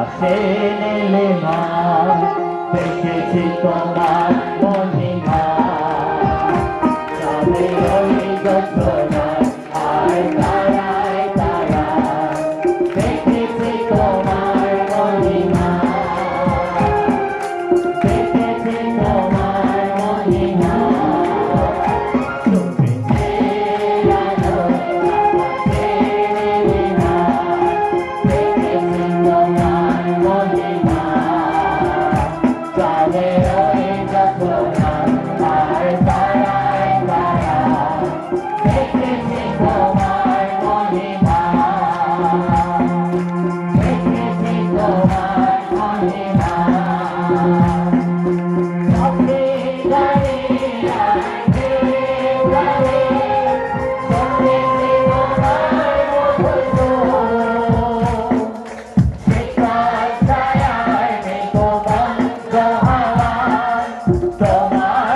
পাশে নিলাম দেখেছি তোমার মহিমা তবে ওই যন্ত্রণায় আর তারায় তারা দেখেছি তোমার মহিমা দেখেছি তোমার মহিমা তুমি আলো পাশে নিলাম দেখেছি তোমার মহিমা তবে ওই যন্ত্রণায় আর তারায় তারা দেখেছি তোমার মহিমা দেখেছি তোমার মহিমা আপনি দাঁড়িয়ে ঢেউ গায়ে শুনেছি তোমার মধুর শিকার ছায়ায় মৃত বন্ধ হওয়ার তোমার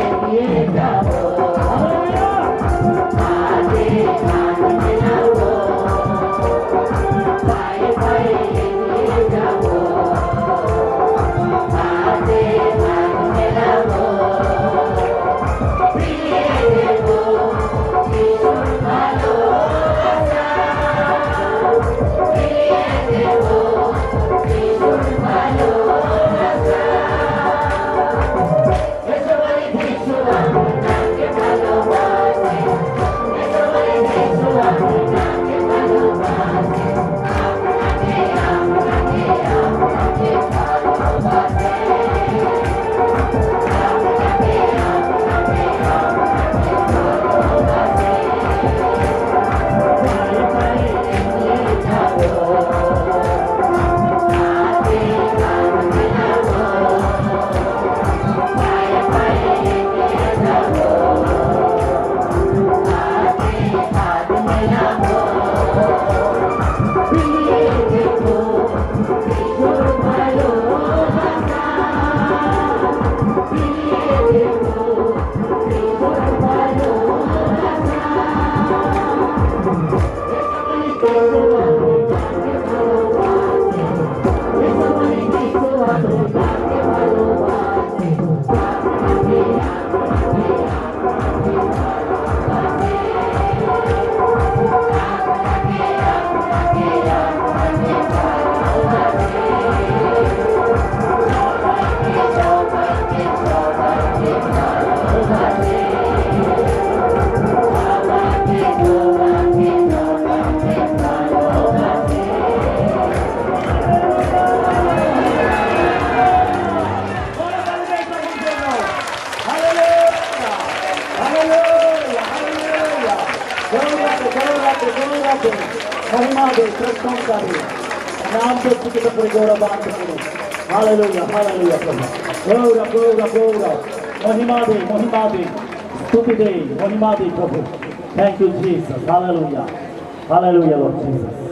एगिए जाओ आगे हाथ मिलाओ पाए पाए एगिए जाओ आगे हाथ मिलाओ प्रिय देखो यीशु भालोबासा प्रिय देखो यीशु भालोबासा महिमा दे प्रशंसा दे नाम के स्तुति पर गौरवान करो हालेलुया हालेलुया प्रभु गौरव महिमा दे स्तुति दे महिमा दे प्रभु thank you Jesus hallelujah hallelujah Lord Jesus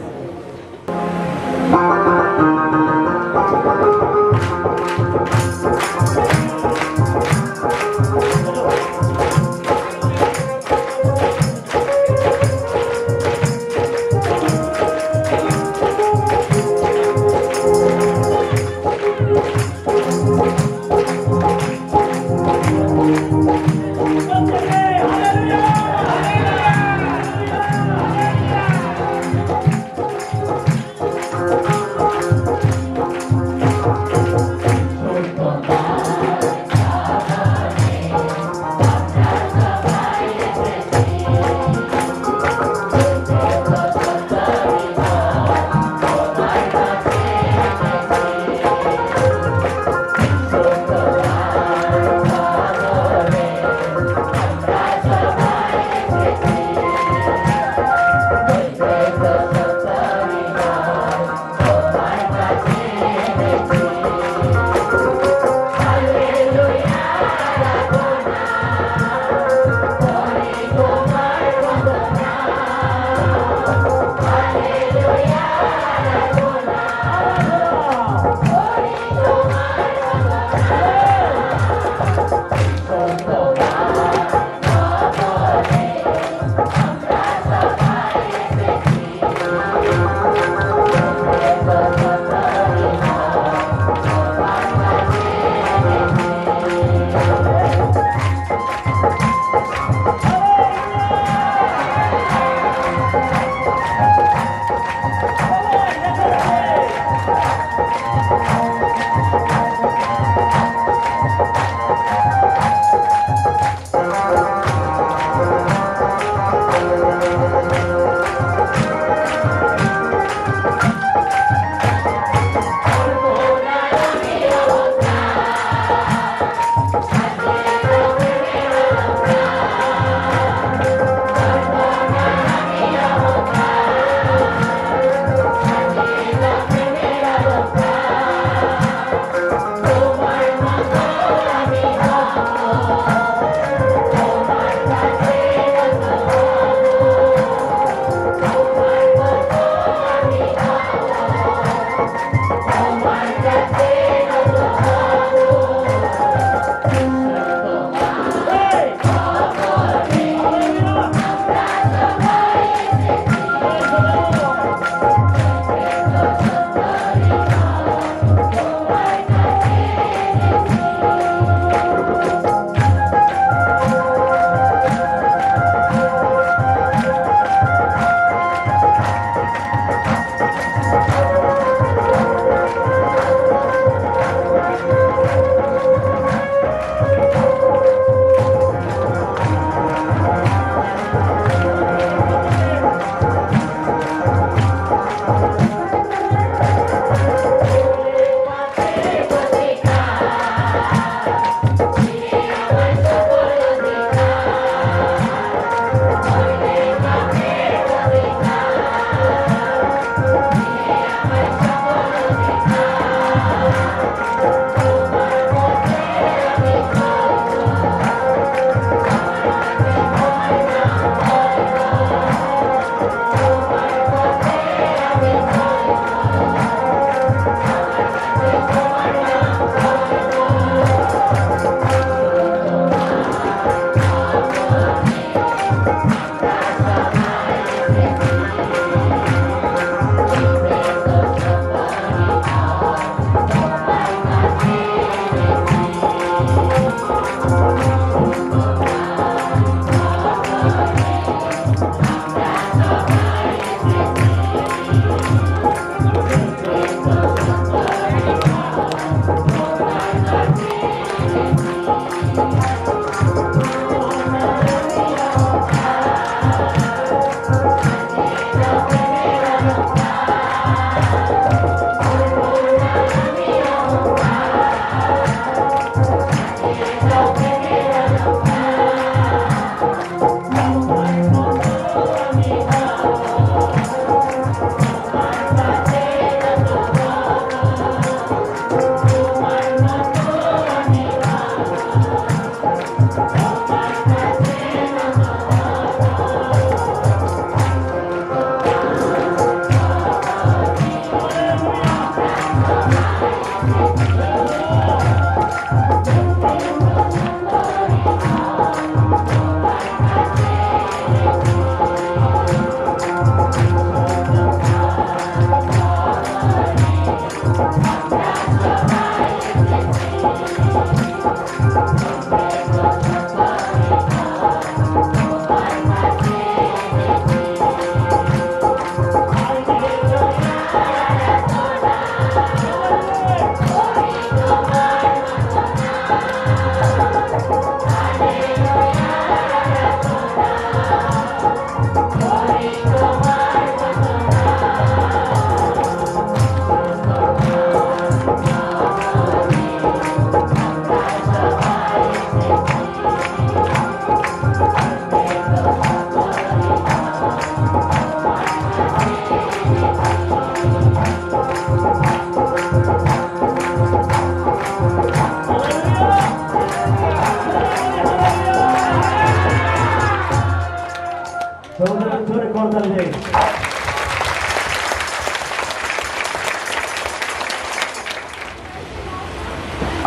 করতালি দেন।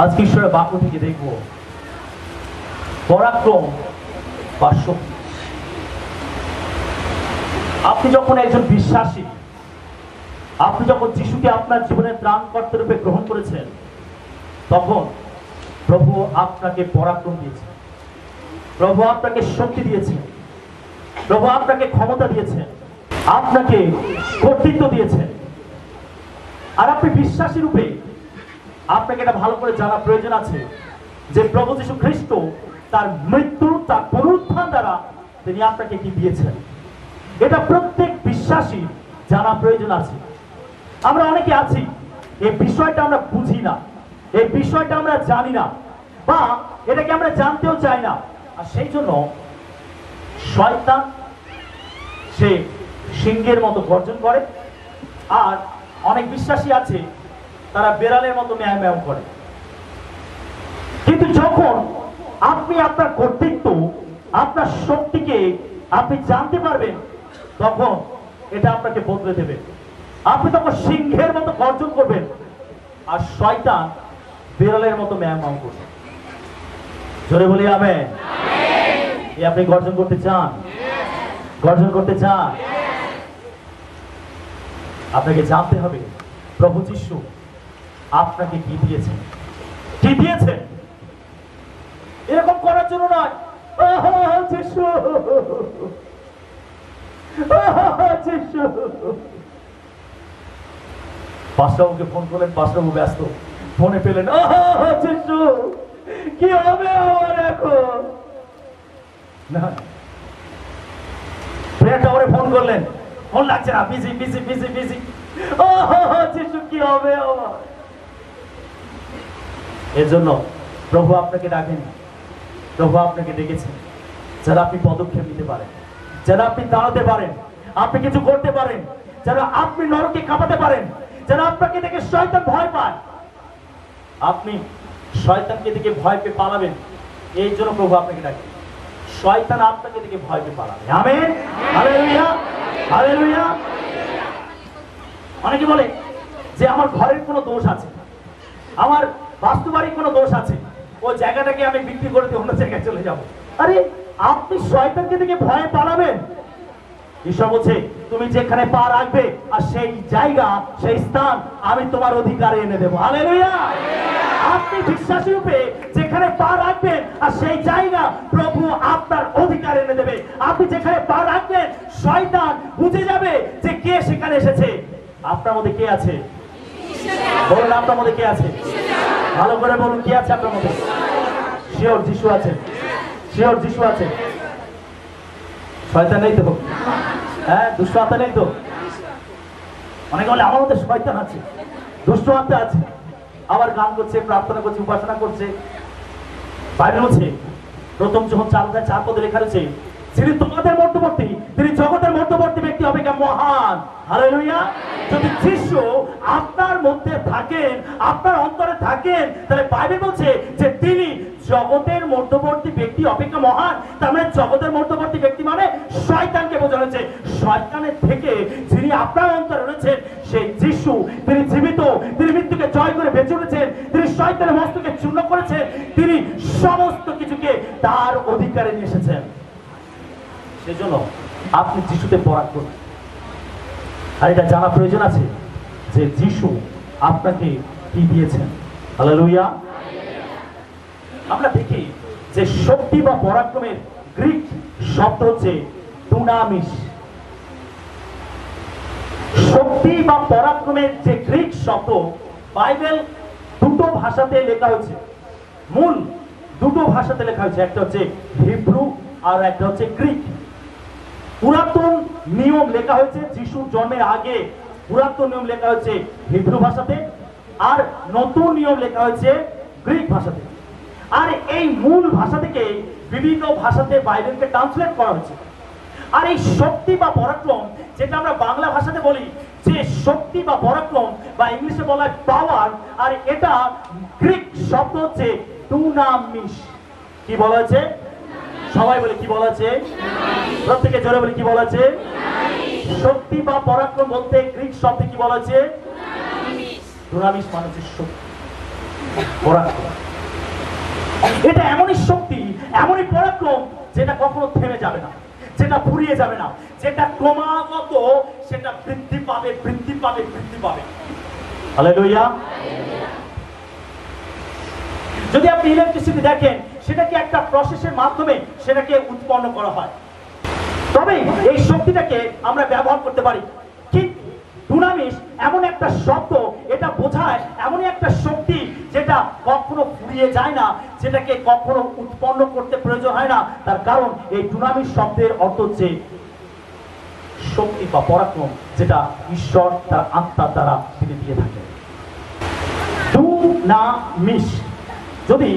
আজকে ঈশ্বরের বাক্য থেকে দেখব পরাক্রম বা শক্তি। আপনি যখন একজন বিশ্বাসী, আপনি যখন যিশুকে আপনার জীবনের ত্রাণকর্তা রূপে গ্রহণ করেছেন, তখন প্রভু আপনাকে পরাক্রম দিয়েছেন, প্রভু আপনাকে শক্তি দিয়েছেন, প্রভু আপনাকে ক্ষমতা দিয়েছেন, আপনাকে কর্তৃত্ব দিয়েছেন। আর আপনি বিশ্বাসী রূপে আপনাকে এটা ভালো করে জানা প্রয়োজন আছে যে প্রভু যীশু খ্রিস্ট তার মৃত্যু, তার পুনরুত্থান দ্বারা তিনি আপনাকে কি দিয়েছেন, এটা প্রত্যেক বিশ্বাসী জানা প্রয়োজন আছে। আমরা অনেকে আছি এই বিষয়টা আমরা বুঝি না, এই বিষয়টা আমরা জানি না, বা এটাকে আমরা জানতেও চাই না। আর সেই জন্য শয়তান সে সিংহের মতো গর্জন করে, আর অনেক বিশ্বাসী আছে তারা বেড়ালের মতো ম্যাও ম্যাও করে। কিন্তু যখন আপনি আপনার কর্তৃত্ব, আপনার শক্তিকে আপনি জানতে পারবেন, তখন এটা আপনাকে বদলে দেবে। আপনি তখন সিংহের মতো গর্জন করবেন, আর শয়তান বেড়ালের মতো ম্যাও ম্যাও করবে। জোরে বলি আমেন। আপনি গর্জন করতে চান? গর্জন করতে চান? আপনাকে জানতে হবে প্রভু যীশু আপনাকে কি দিয়েছেন, কি দিয়েছেন। এরকম করার জন্য নয়, যীশু যীশু। পাশবাবুকে ফোন করলেন, পাশবাবু ব্যস্ত, ফোনে পেলেন, যীশু কি হবে আমার এখন? না, প্রেয়ার টাওয়ারে ফোন করলেন, ফোন লাগছে না, বিজি বিজি বিজি বিজি। যীশু কি হবে আমার? এর জন্য প্রভু আপনাকে ডাকেন, প্রভু আপনাকে ডেকেছেন যেন আপনি পদক্ষেপ নিতে পারেন, যেন আপনি দাঁড়াতে পারেন, আপনি কিছু করতে পারেন, যেন আপনি নরকে কাঁপাতে পারেন, যেন আপনাকে দেখে শয়তান ভয় পায়। আপনি শয়তানকে দেখে ভয় পেয়ে পালাবেন, এই জন্য প্রভু আপনাকে ডাকেন। শয়তান আপনাকে দেখে ভয় পেয়ে পালাবে। Amen, hallelujah, hallelujah. অনেকে বলে যে আমার ঘরের কোনো দোষ আছে, আমার বাস্তু-বাড়ির কোনো দোষ আছে, ওই জায়গাটাকে আমি বিক্রি করে দিয়ে অন্য জায়গায় চলে যাব। আরে আপনি শয়তানকে দেখে ভয়ে পালাবেন? ঈশ্বর বলছে তুমি যেখানে পা রাখবে আর সেই জায়গা, সেই স্থান আমি তোমার অধিকারে এনে দেবো। হালেলুয়া। আপনি বিশ্বাসী রূপে যেখানে পা রাখবেন আর সেই জায়গা প্রভু আপনার অধিকার এনে দেবে। আপনি যেখানে পা রাখবেন শয়তান বুঝে যাবে যে কে সেখানে এসেছে। আপনার মধ্যে কে আছে? বলুন, আপনার মধ্যে কে আছে? ভালো করে বলুন, কে আছে আপনার মধ্যে? শিওর যিশু আছে, শিওর যিশু আছে। শয়তান নেই তো? হ্যাঁ, দুষ্ট আত্মা নেই তো? অনেকে বলে আমার মধ্যে শয়তান আছে, দুষ্ট আত্মা আছে, আবার গান করছে, প্রার্থনা করছে, উপাসনা করছে। বাইবেল বলছে প্রথম যখন 4 পদে লেখা রয়েছে, যিনি তোমাদের মধ্যবর্তী, তিনি জগতের মধ্যবর্তী ব্যক্তি অপেক্ষা মহান। হালেলুয়া। যদি যিশু আপনার মধ্যে থাকেন, আপনার অন্তরে থাকেন, তাহলে বাইবেল বলছে যে তিনি জগতের মধ্যবর্তী ব্যক্তি অপেক্ষা মহান। তার মানে জগতের মধ্যবর্তী ব্যক্তি মানে শয়তানকে বোঝানো হচ্ছে। শয়তানের থেকে যিনি আপনার অন্তরে রয়েছেন সেই যিশু, তিনি জীবিত, তিনি মৃত্যুকে জয় করে বেঁচে উঠেছেন, তিনি শয়তানের মস্তকে চূর্ণ করেছেন, তিনি সমস্ত কিছুকে তার অধিকারে নিয়ে এসেছেন। সেজন্য আপনি যিশুতে পরাক্রম। আর এটা জানা প্রয়োজন আছে যে যিশু আপনাকে কি দিয়েছেন। হালেলুয়া। আমরা দেখি যে শক্তি বা পরাক্রমের গ্রিক শব্দ হচ্ছে দুনামিস। শক্তি বা পরাক্রমের যে গ্রিক শব্দ বাইবেল দুটো ভাষাতে লেখা হয়েছে, মূল দুটো ভাষাতে লেখা হয়েছে, একটা হচ্ছে হিব্রু আর একটা হচ্ছে গ্রিক। পুরাতন নিয়ম লেখা হয়েছে যিশুর জন্মের আগে, পুরাতন নিয়ম লেখা হয়েছে হিব্রু ভাষাতে, আর নতুন নিয়ম লেখা হয়েছে গ্রিক ভাষাতে। আর এই মূল ভাষা থেকে বিভিন্ন ভাষাতে বাইবেলকে ট্রান্সলেট করা হয়েছে। আর এই শক্তি বা পরাক্রম, যেটা আমরা বাংলা ভাষাতে বলি যে শক্তি বা পরাক্রম, বা ইংলিশে বলা হয় পাওয়ার, আর এটা গ্রিক শব্দ হচ্ছে দুনামিস। কি বলা হয়েছে? সবাই বলে কি বলা আছে? প্রত্যেকে জোরে বলে কি বলা আছে? শক্তি বা পরাক্রম বলতে গ্রিক শব্দে কি বলা হয়েছে? দুনামিস মানে হচ্ছে শক্তি, পরাক্রম। এটা এমনই শক্তি, এমনই পরাক্রম যেটা কখনো থেমে যাবে না, যেটা ফুরিয়ে যাবে না, যেটা ক্রমাগত সেটা বৃদ্ধি পাবে, বৃদ্ধি পাবে, বৃদ্ধি পাবে। হালেলুয়া। যদি আপনি ইলেকট্রিসিটি দেখেন, সেটা কি একটা প্রসেসের মাধ্যমে সেটাকে উৎপন্ন করা হয়, তবে এই শক্তিটাকে আমরা ব্যবহার করতে পারি। ঠিক দুনামিস এমন একটা শব্দ, এটা বোঝায় এমনই একটা শক্তি যেটা কখনো ফুরিয়ে যায় না, যেটাকে কখনো উৎপন্ন করতে প্রয়োজন হয় না। তার কারণ এই দুনামিস শব্দের অর্থ হচ্ছে শক্তি বা পরাক্রম, যেটা ঈশ্বর তার আত্মার দ্বারা তিনি দিয়ে থাকেন। দুনামিস, যদি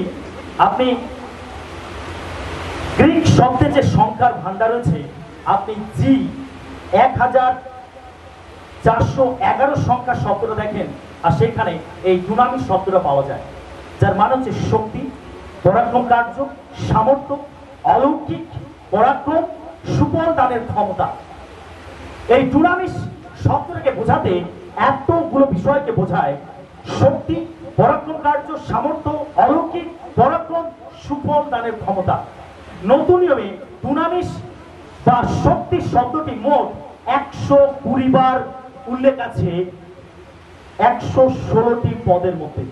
আপনি গ্রিক শব্দের যে সংখ্যার ভান্ডার রয়েছে, আপনি জি 1411 সংখ্যা শব্দটা দেখেন, আর সেখানে এই দুনামিস শব্দটা পাওয়া যায়, যার মানে হচ্ছে শক্তি, পরাক্রম কার্য, সামর্থ্য, অলৌকিক পরাক্রম, সুফল দানের ক্ষমতা। এই দুনামিস শব্দটাকে বোঝাতে এতগুলো বিষয়কে বোঝায়: শক্তি, পরাক্রম কার্য, সামর্থ্য, অলৌকিক পরাক্রম, সুফল দানের ক্ষমতা। নতুন নিয়মে দুনামিস বা শক্তি শব্দটি মোট 120 বার উল্লেখ আছে 116টি পদের মধ্যে।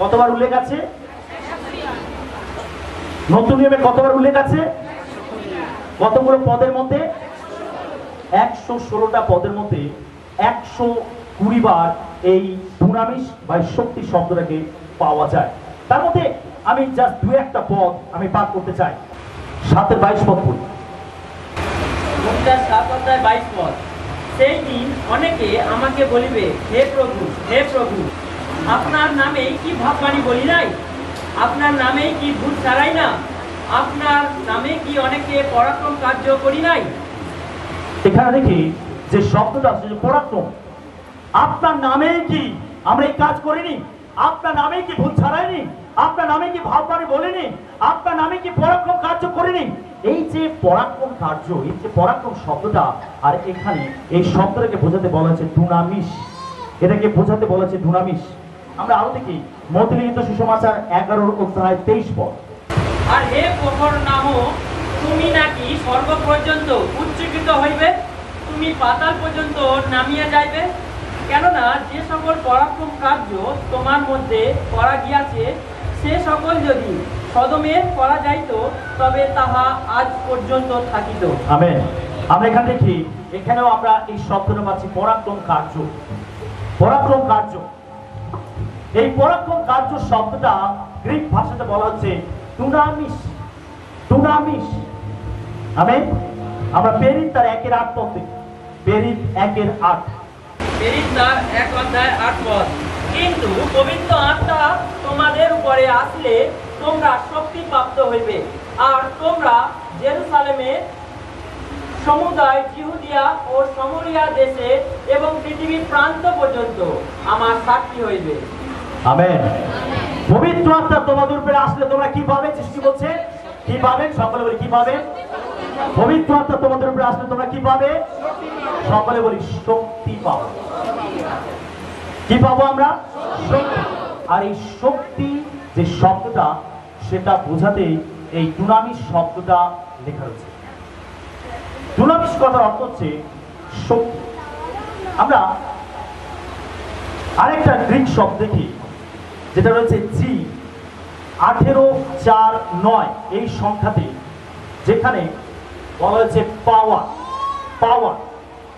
কতবার উল্লেখ আছে? নতুন নিয়মে কতবার উল্লেখ আছে? কতগুলো পদের মধ্যে? 116টা পদের মধ্যে 120 বার এই দুনামিস বা শক্তি শব্দটাকে পাওয়া যায়। তার মধ্যে আমি জাস্ট দু একটা পদ আমি পাঠ করতে চাই। 7:22 পদ পড়ি। 7:22 পদ। সেই দিন অনেকে আমাকে বলিবে, হে প্রভু, হে প্রভু, আপনার নামে কি ভাববাণী বলি নাই? আপনার নামে কি ভূত ছাড়াই না? আপনার নামে কি অনেকে পরাক্রম কার্য করি নাই? এখানে দেখি যে শব্দটা আছে পরাক্রম। আপনার নামে কি আমরা এই কাজ করিনি? আপনার নামে কি ভূত ছাড়াইনি? আপনার নামে কি ভাববাণী বলিনি? আপনার নামে কি পরাক্রম কার্য করিনি? এই যে পরাক্রম কার্য, এই যে পরাক্রম শব্দটা, আর এখানে এই শব্দটাকে বোঝাতে বলা হচ্ছে দুনামিস। এটাকে বোঝাতে বলা হচ্ছে দুনামিস। আমরা আরো দেখি মথি লিখিত সুসমাচার 11:23 পদ। আর হে কফরনাহ, তুমি নাকি স্বর্গ পর্যন্ত উচ্চীকৃত হইবে, তুমি পাতাল পর্যন্ত নামিয়া যাইবে। কেননা যে সকল পরাক্রম কার্য তোমার মধ্যে করা গিয়াছে, সে সকল যদি সদমে করা যাইত, তবে তাহা আজ পর্যন্ত থাকিত। আমেন। আমরা এখানে দেখি, এখানেও আমরা এই শব্দটা পাচ্ছি পরাক্রম কার্য। পরাক্রম কার্য, এই পরাক্রম কার্য শব্দটা গ্রিক ভাষাতে বলা হচ্ছে দুনামিস। দুনামিস। আমেন। আমরা পেরিত তার 1:8 পদ দেখি। পেরিত 1:8। পেরিত তার 1:8 পদ। কিন্তু পবিত্র আত্মা তোমাদের উপরে আসলে তোমরা শক্তি প্রাপ্ত হইবে, আর তোমরা জেরুসালেমে, সমুদায় জিহুদিয়া ও সামরিয়া দেশে এবং পৃথিবীর প্রান্ত পর্যন্ত আমার সাক্ষী হইবে। আমেন। পবিত্র আত্মা তোমাদের উপরে আসলে তোমরা কি পাবে? সৃষ্টি বলছে কি পাবে? সকলে বলি কি পাবে? পবিত্র আত্মা তোমাদের উপরে আসলে তোমরা কি পাবে? সকলে বলি শক্তি পাবো। কি পাবো আমরা? শক্তি। আর এই শক্তি যে শব্দটা, সেটা বোঝাতে এই দুনামিস শব্দটা লেখা রয়েছে। দুনামিস কথার অর্থ হচ্ছে শক্তি। আমরা আরেকটা গ্রিক শব্দ দেখি, যেটা রয়েছে জি 18:4-9 এই সংখ্যাতে, যেখানে বলা হয়েছে পাওয়ার। পাওয়ার।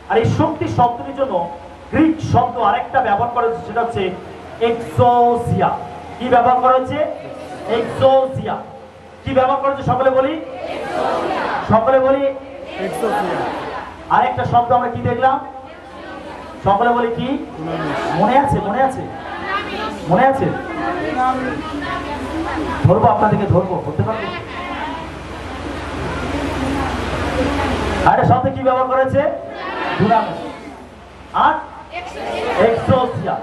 আর এই শক্তি শব্দটির জন্য গ্রিক শব্দ আরেকটা ব্যবহার করা হয়েছে, সেটা হচ্ছে এক্সোসিয়া। কি ব্যবহার করা হয়েছে? এক্সোসিয়া। কি ব্যবহার করা হয়েছে? সকলে বলি, সকলে বলি এক্সোসিয়া। আরেকটা শব্দ আমরা কি দেখলাম? সকলে বলি কি? মনে আছে? মনে আছে? মনে আছে? ধরবো, আপনাদেরকে ধরবো, বলতে পারবো? আরে শব্দ কি ব্যবহার করেছে? দুনামিস। আর এক্সোসিয়া।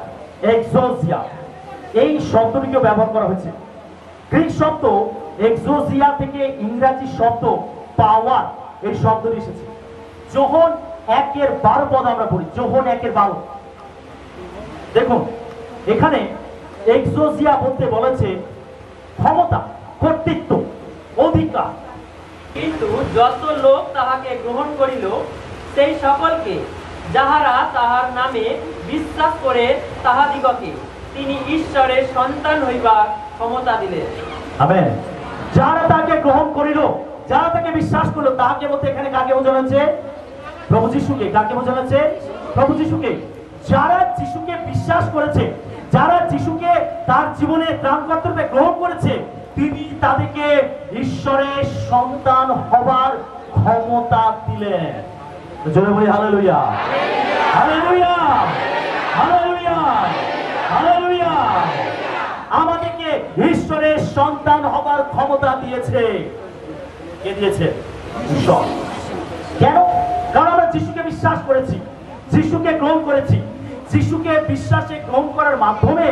এক্সোসিয়া এই শব্দটিকেও ব্যবহার করা হয়েছে। গ্রিক শব্দ এক্সোসিয়া থেকে ইংরেজি শব্দ পাওয়ার এই শব্দটি এসেছে। যখন 1:12 আমরা পড়ি, যোহন 1:12। দেখুন এখানে এক্সোজিয়া বলতে বলেছে ক্ষমতা, কর্তৃত্ব, অধিকার। কিন্তু যত লোক তাহাকে গ্রহণ করিল, সেই সকলকে যাহারা তাহার নামে বিশ্বাস করে তাহাদিগকে তিনি ঈশ্বরের সন্তান হইবার ক্ষমতা দিলেন। আমেন। যারা তাকে গ্রহণ করিল, যারা তাকে বিশ্বাস করলো, তাকে বলতে এখানে কাকে বোঝানো হচ্ছে? প্রভু যিশুকে। কাকে বোঝানো হচ্ছে? প্রভু যিশুকে। যারা যিশুকে বিশ্বাস করেছে, যারা যিশুকে তার জীবনে ত্রাণকর্তা রূপে গ্রহণ করেছে, তিনি তাদেরকে ঈশ্বরের সন্তান হবার ক্ষমতা দিলেন। জোরে বলি হালেলুয়া, হালেলুয়া, হালেলুয়া, হালেলুয়া। আমাদেরকে ঈশ্বরের সন্তান হবার ক্ষমতা দিয়েছে। কে দিয়েছে? ঈশ্বর। কেন? কারণ আমরা যিশুকে বিশ্বাস করেছি, যিশুকে গ্রহণ করেছি। যিশুকে বিশ্বাসে গ্রহণ করার মাধ্যমে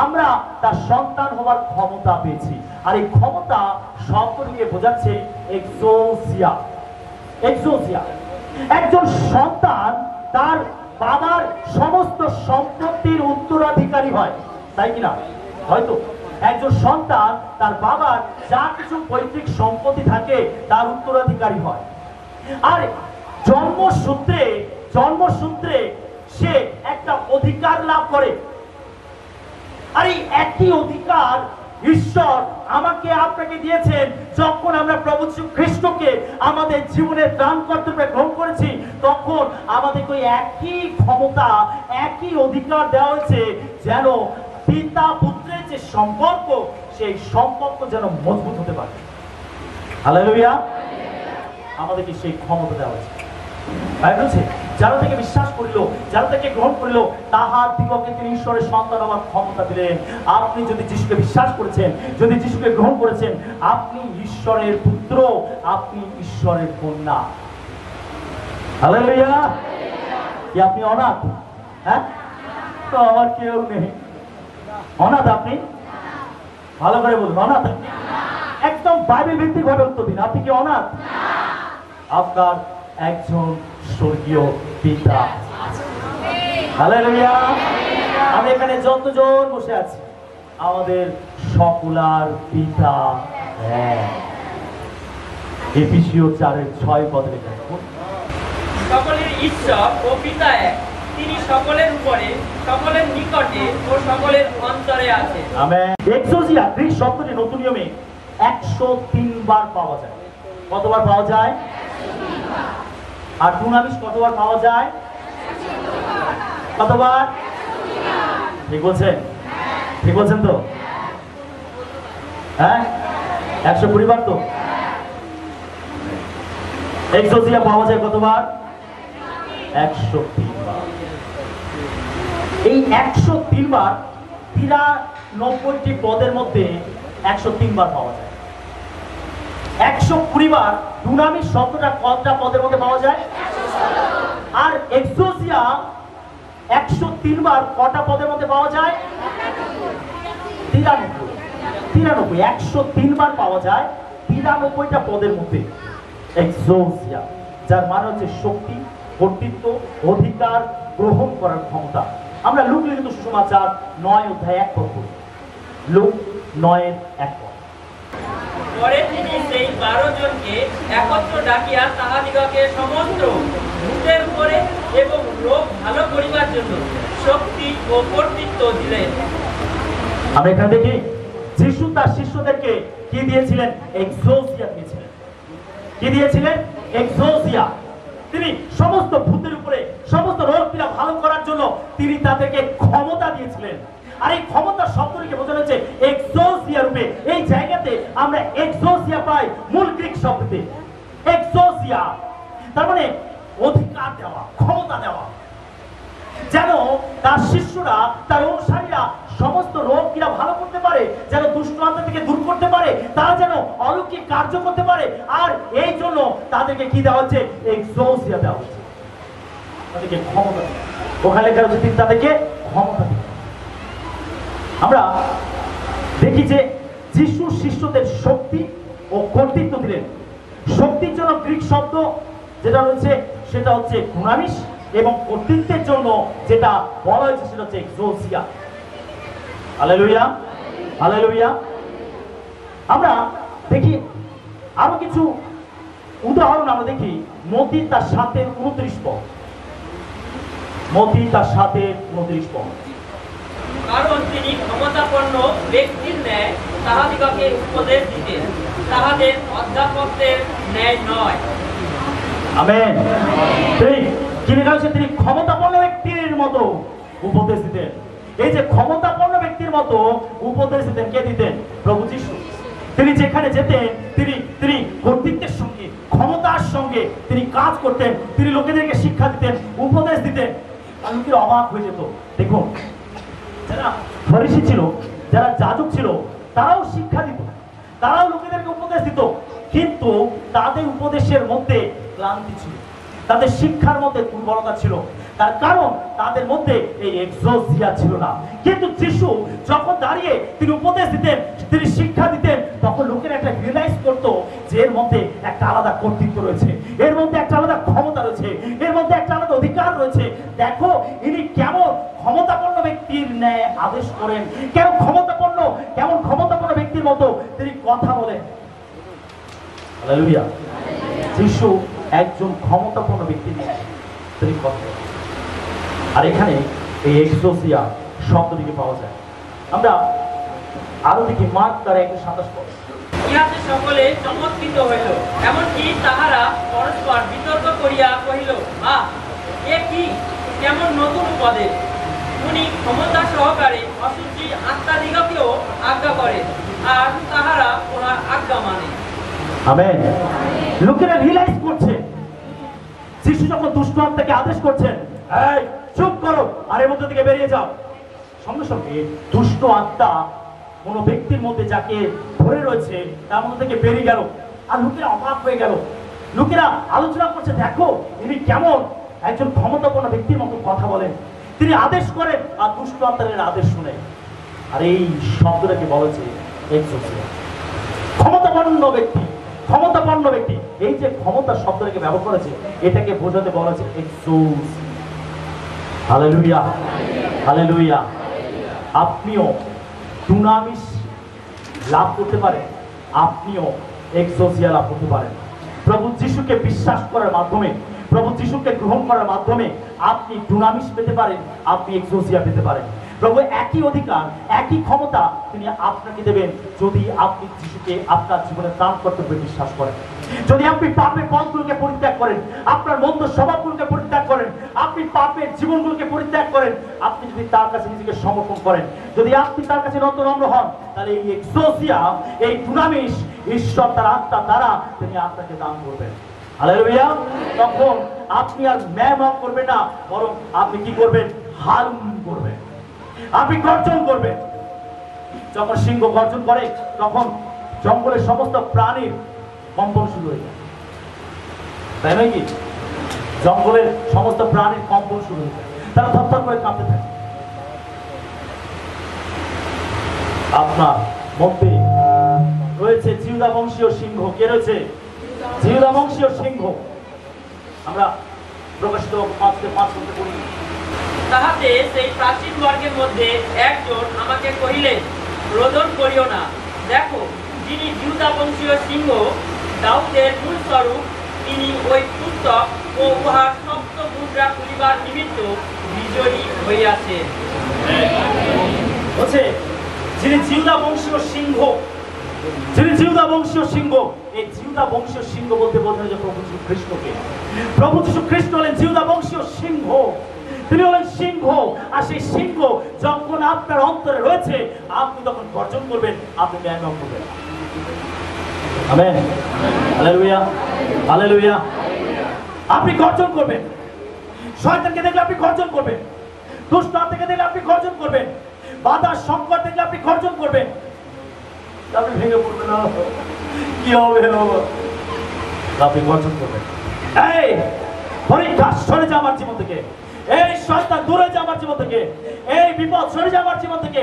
আমরা তার সন্তান হবার ক্ষমতা পেয়েছি। আর এই ক্ষমতা শব্দটিকে বোঝাচ্ছে এক্সোসিয়া। এক্সোসিয়া। একজন সন্তান তার বাবার সমস্ত সম্পত্তির উত্তরাধিকারী হয়, তাই কিনা? হয়তো একজন সন্তান তার বাবার যা কিছু পৈতৃক সম্পত্তি থাকে তার উত্তরাধিকারী হয়। আর জন্মসূত্রে সে একটা অধিকার লাভ করে। আর এই একই অধিকার ঈশ্বর আমাকে আপনাকে দিয়েছেন। যখন আমরা প্রভু যীশু খ্রিস্টকে আমাদের জীবনের ত্রাণকর্তা রূপে গ্রহণ করেছি, তখন আমাদেরকে ওই একই ক্ষমতা, একই অধিকার দেওয়া হয়েছে, যেন পিতা পুত্রের যে সম্পর্ক, সেই সম্পর্ক যেন মজবুত হতে পারে। হালেলুয়া। আমাদেরকে সেই ক্ষমতা দেওয়া হয়েছে। যারা থেকে বিশ্বাস করিল, যারা থেকে গ্রহণ করিল, তাহার দিগকে তিনি ঈশ্বরের সন্তান হওয়ার ক্ষমতা দিলেন। আপনি যদি যিশুকে বিশ্বাস করেছেন, যদি যিশুকে গ্রহণ করেছেন, আপনি ঈশ্বরের পুত্র, আপনি ঈশ্বরের কন্যা। হালেলুয়া। কি আপনি অনাথ? হ্যাঁ, তো আমার কেউ নেই। অনাথ আপনি? ভালো করে বলুন, অনাথ। একদম বাইবেল ভিত্তিক ভাবে উত্তর দিন। আপনি কি অনাথ? আপনার একজন স্বর্গীয় পিতা। হালেলুয়া। আমি এখানে যতজন বসে আছি, আমাদের সকলার পিতা এক। এফেসীয় 4:6 লেখা। সকলের ঈশ্বর ও পিতা এক, তিনি সকলের উপরে, সকলের নিকটে ও সকলের অন্তরে আছে। আমেন। এক্সোজিয়া গ্রিক শব্দটি নতুন নিয়মে 103 বার পাওয়া যায়। কতবার পাওয়া যায়? আর দুনামিশ কতবার পাওয়া যায়? কতবার? ঠিক বলছেন? ঠিক বলছেন তো? হ্যাঁ, 120 বার তো। এক্সোজিয়া পাওয়া যায় কতবার? 103 বার। এই 103 বার 93টি পদের মধ্যে 103 বার পাওয়া যায়। 120 বার দুনামিশ শব্দটা কতটা পদের মধ্যে পাওয়া যায়? আর এক্সোজিয়া 103 বার কটা পদের মধ্যে পাওয়া যায়? 93। 103 বার পাওয়া যায় 93টা পদের মধ্যে এক্সোজিয়া, যার মানে হচ্ছে শক্তি, কর্তৃত্ব, অধিকার, গ্রহণ করার ক্ষমতা। আমরা লুক লিখিত সুসমাচার 9:1 পড়ব। লুক 9:1। পরে তিনি সেই 12 জনকে একত্র ডাকিয়া তাহাদিগকে সমস্ত ভূতের উপরে এবং রোগ ভালো করিবার জন্য শক্তি ও কর্তৃত্ব দিলেন। আমরা এখানে দেখি যিশু তার শিষ্যদেরকে কি দিয়েছিলেন? এক্সোজিয়া দিয়েছিলেন। কি দিয়েছিলেন? এক্সোজিয়া। তিনি সমস্ত ভূতের উপরে, সমস্ত রোগ পীড়া ভালো করার জন্য তিনি তাদেরকে ক্ষমতা দিয়েছিলেন। আর এই ক্ষমতা শব্দটিকে বোঝানো হচ্ছে এক্সোজিয়া রূপে। এই জায়গাতে আমরা এক্সোজিয়া পাই মূল গ্রিক শব্দতে। এক্সোজিয়া তার মানে অধিকার দেওয়া, ক্ষমতা দেওয়া, যেন তার শিষ্যরা, তার অনুসারীরা সমস্ত রোগ পীড়া ভালো করতে পারে, যেন দুষ্ট আত্মা থেকে দূর করতে পারে, তারা যেন অলৌকিক কার্য করতে পারে। আর এই জন্য তাদেরকে কি দেওয়া হচ্ছে? এক্সোজিয়া দেওয়া হচ্ছে, তাদেরকে ক্ষমতা। ওখানে লেখা হচ্ছে তিনি তাদেরকে ক্ষমতা দিলেন। আমরা দেখি যে যিশু শিষ্যদের শক্তি ও কর্তৃত্ব দিলেন। শক্তির জন্য গ্রিক শব্দ যেটা রয়েছে সেটা হচ্ছে ডুনামিস, এবং কর্তৃত্বের জন্য যেটা বলা হয়েছে সেটা হচ্ছে এক্সোসিয়া। Hallelujah, hallelujah. আমরা দেখি আরো কিছু উদাহরণ। আমরা দেখি মতি তার 7:29 পদ। মতি তার 7:29 পদ। কারণ তিনি ক্ষমতাপন্ন ব্যক্তির ন্যায় তাহাদিগকে উপদেশ দিতেন, তাহাদের অধ্যাপকদের ন্যায় নয়। আমেন। তিনি ক্ষমতাপন্ন ব্যক্তির মতো উপদেশ দিতেন। এই যে ক্ষমতাপন্ন ব্যক্তির মতো উপদেশ দিতেন, কে দিতেন? প্রভু যীশু। তিনি যেখানে যেতেন তিনি কর্তৃত্বের সঙ্গে, ক্ষমতার সঙ্গে তিনি কাজ করতেন। তিনি লোকেদেরকে শিক্ষা দিতেন, উপদেশ দিতেন। আর লোকের অবাক হয়ে যেত। দেখুন, যারা ফরিসি ছিল, যারা যাজক ছিল, তারাও শিক্ষা দিত, তারাও লোকেদেরকে উপদেশ দিত, কিন্তু তাদের উপদেশের মধ্যে ক্লান্তি ছিল, তাদের শিক্ষার মধ্যে দুর্বলতা ছিল। তার কারণ তাদের মধ্যে এই এক্সোসিয়া ছিল না। কিন্তু যিশু যখন দাঁড়িয়ে তিনি উপদেশ দিতেন, তিনি শিক্ষা দিতেন, তখন লোকেরা একটা রিয়েলাইজ করতো যে এর মধ্যে একটা আলাদা কর্তৃত্ব রয়েছে, এর মধ্যে একটা আলাদা ক্ষমতা রয়েছে, এর মধ্যে একটা আলাদা অধিকার রয়েছে। দেখো ইনি কেমন ক্ষমতাপন্ন ব্যক্তির ন্যায় আদেশ করেন, কেমন ক্ষমতাপন্ন ব্যক্তির মতো তিনি কথা বলেন। হালেলুয়া। যিশু একজন ক্ষমতাপন্ন ব্যক্তি নিয়ে তিনি কথা বলেন। আর এখানে এই এক্সোসিয়া শব্দটিকে পাওয়া যায়। আমরা আরো দেখি মার্ক তার 1:27 পদ। ইহাতে সকলে চমৎকৃত হইল, এমনকি তাহারা পরস্পর বিতর্ক করিয়া কহিল, এ কি, কেমন নতুন উপদেশ! উনি ক্ষমতা সহকারে অশুচি আত্মাদিগকেও আজ্ঞা করে, আর তাহারা ওনার আজ্ঞা মানে। আমেন। লোকেরা রিয়েলাইজ করছে, যিশু যখন দুষ্ট আত্মাকে আদেশ করছেন, এই চুপ করো আর এর মধ্যে থেকে বেরিয়ে যাও, সঙ্গে সঙ্গে দুষ্ট আত্মা কোন ব্যক্তির মধ্যে যাকে ধরে রয়েছে তার মধ্যে থেকে বেরিয়ে গেল। আর লোকেরা অবাক হয়ে গেল। লোকেরা আলোচনা করছে, দেখো ইনি কেমন একজন ক্ষমতাপন্ন ব্যক্তির মতো কথা বলেন, তিনি আদেশ করেন আর দুষ্ট আত্মার আদেশ শুনে। আর এই শব্দটাকে বলা হচ্ছে এক্সোসিয়া। ক্ষমতাপন্ন ব্যক্তি, ক্ষমতাপন্ন ব্যক্তি। এই যে ক্ষমতা শব্দটাকে ব্যবহার করেছে, এটাকে বোঝাতে বলা হচ্ছে এক্সোসিয়া। Hallelujah, hallelujah. আপনিও ডুনামিস লাভ করতে পারেন, আপনিও এক্সোসিয়া লাভ করতে পারেন। প্রভু যিশুকে বিশ্বাস করার মাধ্যমে, প্রভু যিশুকে গ্রহণ করার মাধ্যমে আপনি ডুনামিস পেতে পারেন, আপনি এক্সোসিয়া পেতে পারেন। প্রভু একই অধিকার, একই ক্ষমতা তিনি আপনাকে দেবেন যদি আপনি যিশুকে আপনার জীবনে ত্রাণ কর্তব্যে বিশ্বাস করেন, যদি আপনি পাপের পথগুলোকে পরিত্যাগ করেন, আপনার মন্দ স্বভাবগুলোকে পরিত্যাগ করেন, আপনি পাপের জীবনগুলোকে পরিত্যাগ করেন, আপনি যদি তার কাছে নিজেকে সমর্পণ করেন, যদি আপনি তার কাছে নম্র হন, তাহলে এই এক্সোসিয়া, এই ডুনামিস ঈশ্বর তার আত্মা দ্বারা তিনি আপনাকে দান করবেন। হালেলুয়া। তখন আপনি আর ম্যাম করবেন না, বরং আপনি কি করবেন? হালুম করবেন, আপনি গর্জন করবেন। যখন সিংহ গর্জন করে তখন জঙ্গলের সমস্ত প্রাণীর কম্পন শুরু হয়ে যায়, তাই নয় কি? জঙ্গলের সমস্ত প্রাণীর কম্পন শুরু হয়ে যায়, তারা থরথর করে কাঁপতে থাকে। আপনার মধ্যে রয়েছে জিহুদা বংশীয় সিংহ। কে রয়েছে? জিহুদা বংশীয় সিংহ। আমরা প্রকাশিত 5:5 পড়ি। তাহাতে সেই প্রাচীন বর্গের মধ্যে একজন আমাকে কহিলেন, রোদন করিও না, দেখো যিনি জিহুদা বংশীয় সিংহ, দাউদের মূল স্বরূপ, তিনি ওই পুস্তক ও উহার সপ্ত মুদ্রা খুলিবার নিমিত্ত বিজয়ী হইয়াছেন। বলছে যিনি জিহুদা বংশীয় সিংহ, যিনি জিহুদা বংশীয় সিংহ। এই জিহুদা বংশীয় সিংহ বলতে বোঝায় যে প্রভু যীশু খ্রিস্টকে। প্রভু যীশু খ্রিস্ট হলেন জিহুদা বংশীয় সিংহ, তিনি হলেন সিংহ। আর সেই সিংহ যখন আপনার অন্তরে রয়েছে, আপনি তখন গর্জন করবেন, আপনি ম্যান করবেন। Amen, hallelujah, hallelujah. আপনি গর্জন করবেন, শয়তানকে দেখলে আপনি গর্জন করবেন, দুষ্ট আত্মাকে দেখলে আপনি গর্জন করবেন, বাধার সংকট দেখলে আপনি গর্জন করবেন। আপনি ভেঙে পড়বেন, কি হবে আপনি গর্জন করবেন, এই পরীক্ষা সরে যা আমার জীবন থেকে, এই শয়তান দূরে যা আমার জীবন থেকে, এই বিপদ সরে যা আমার জীবন থেকে।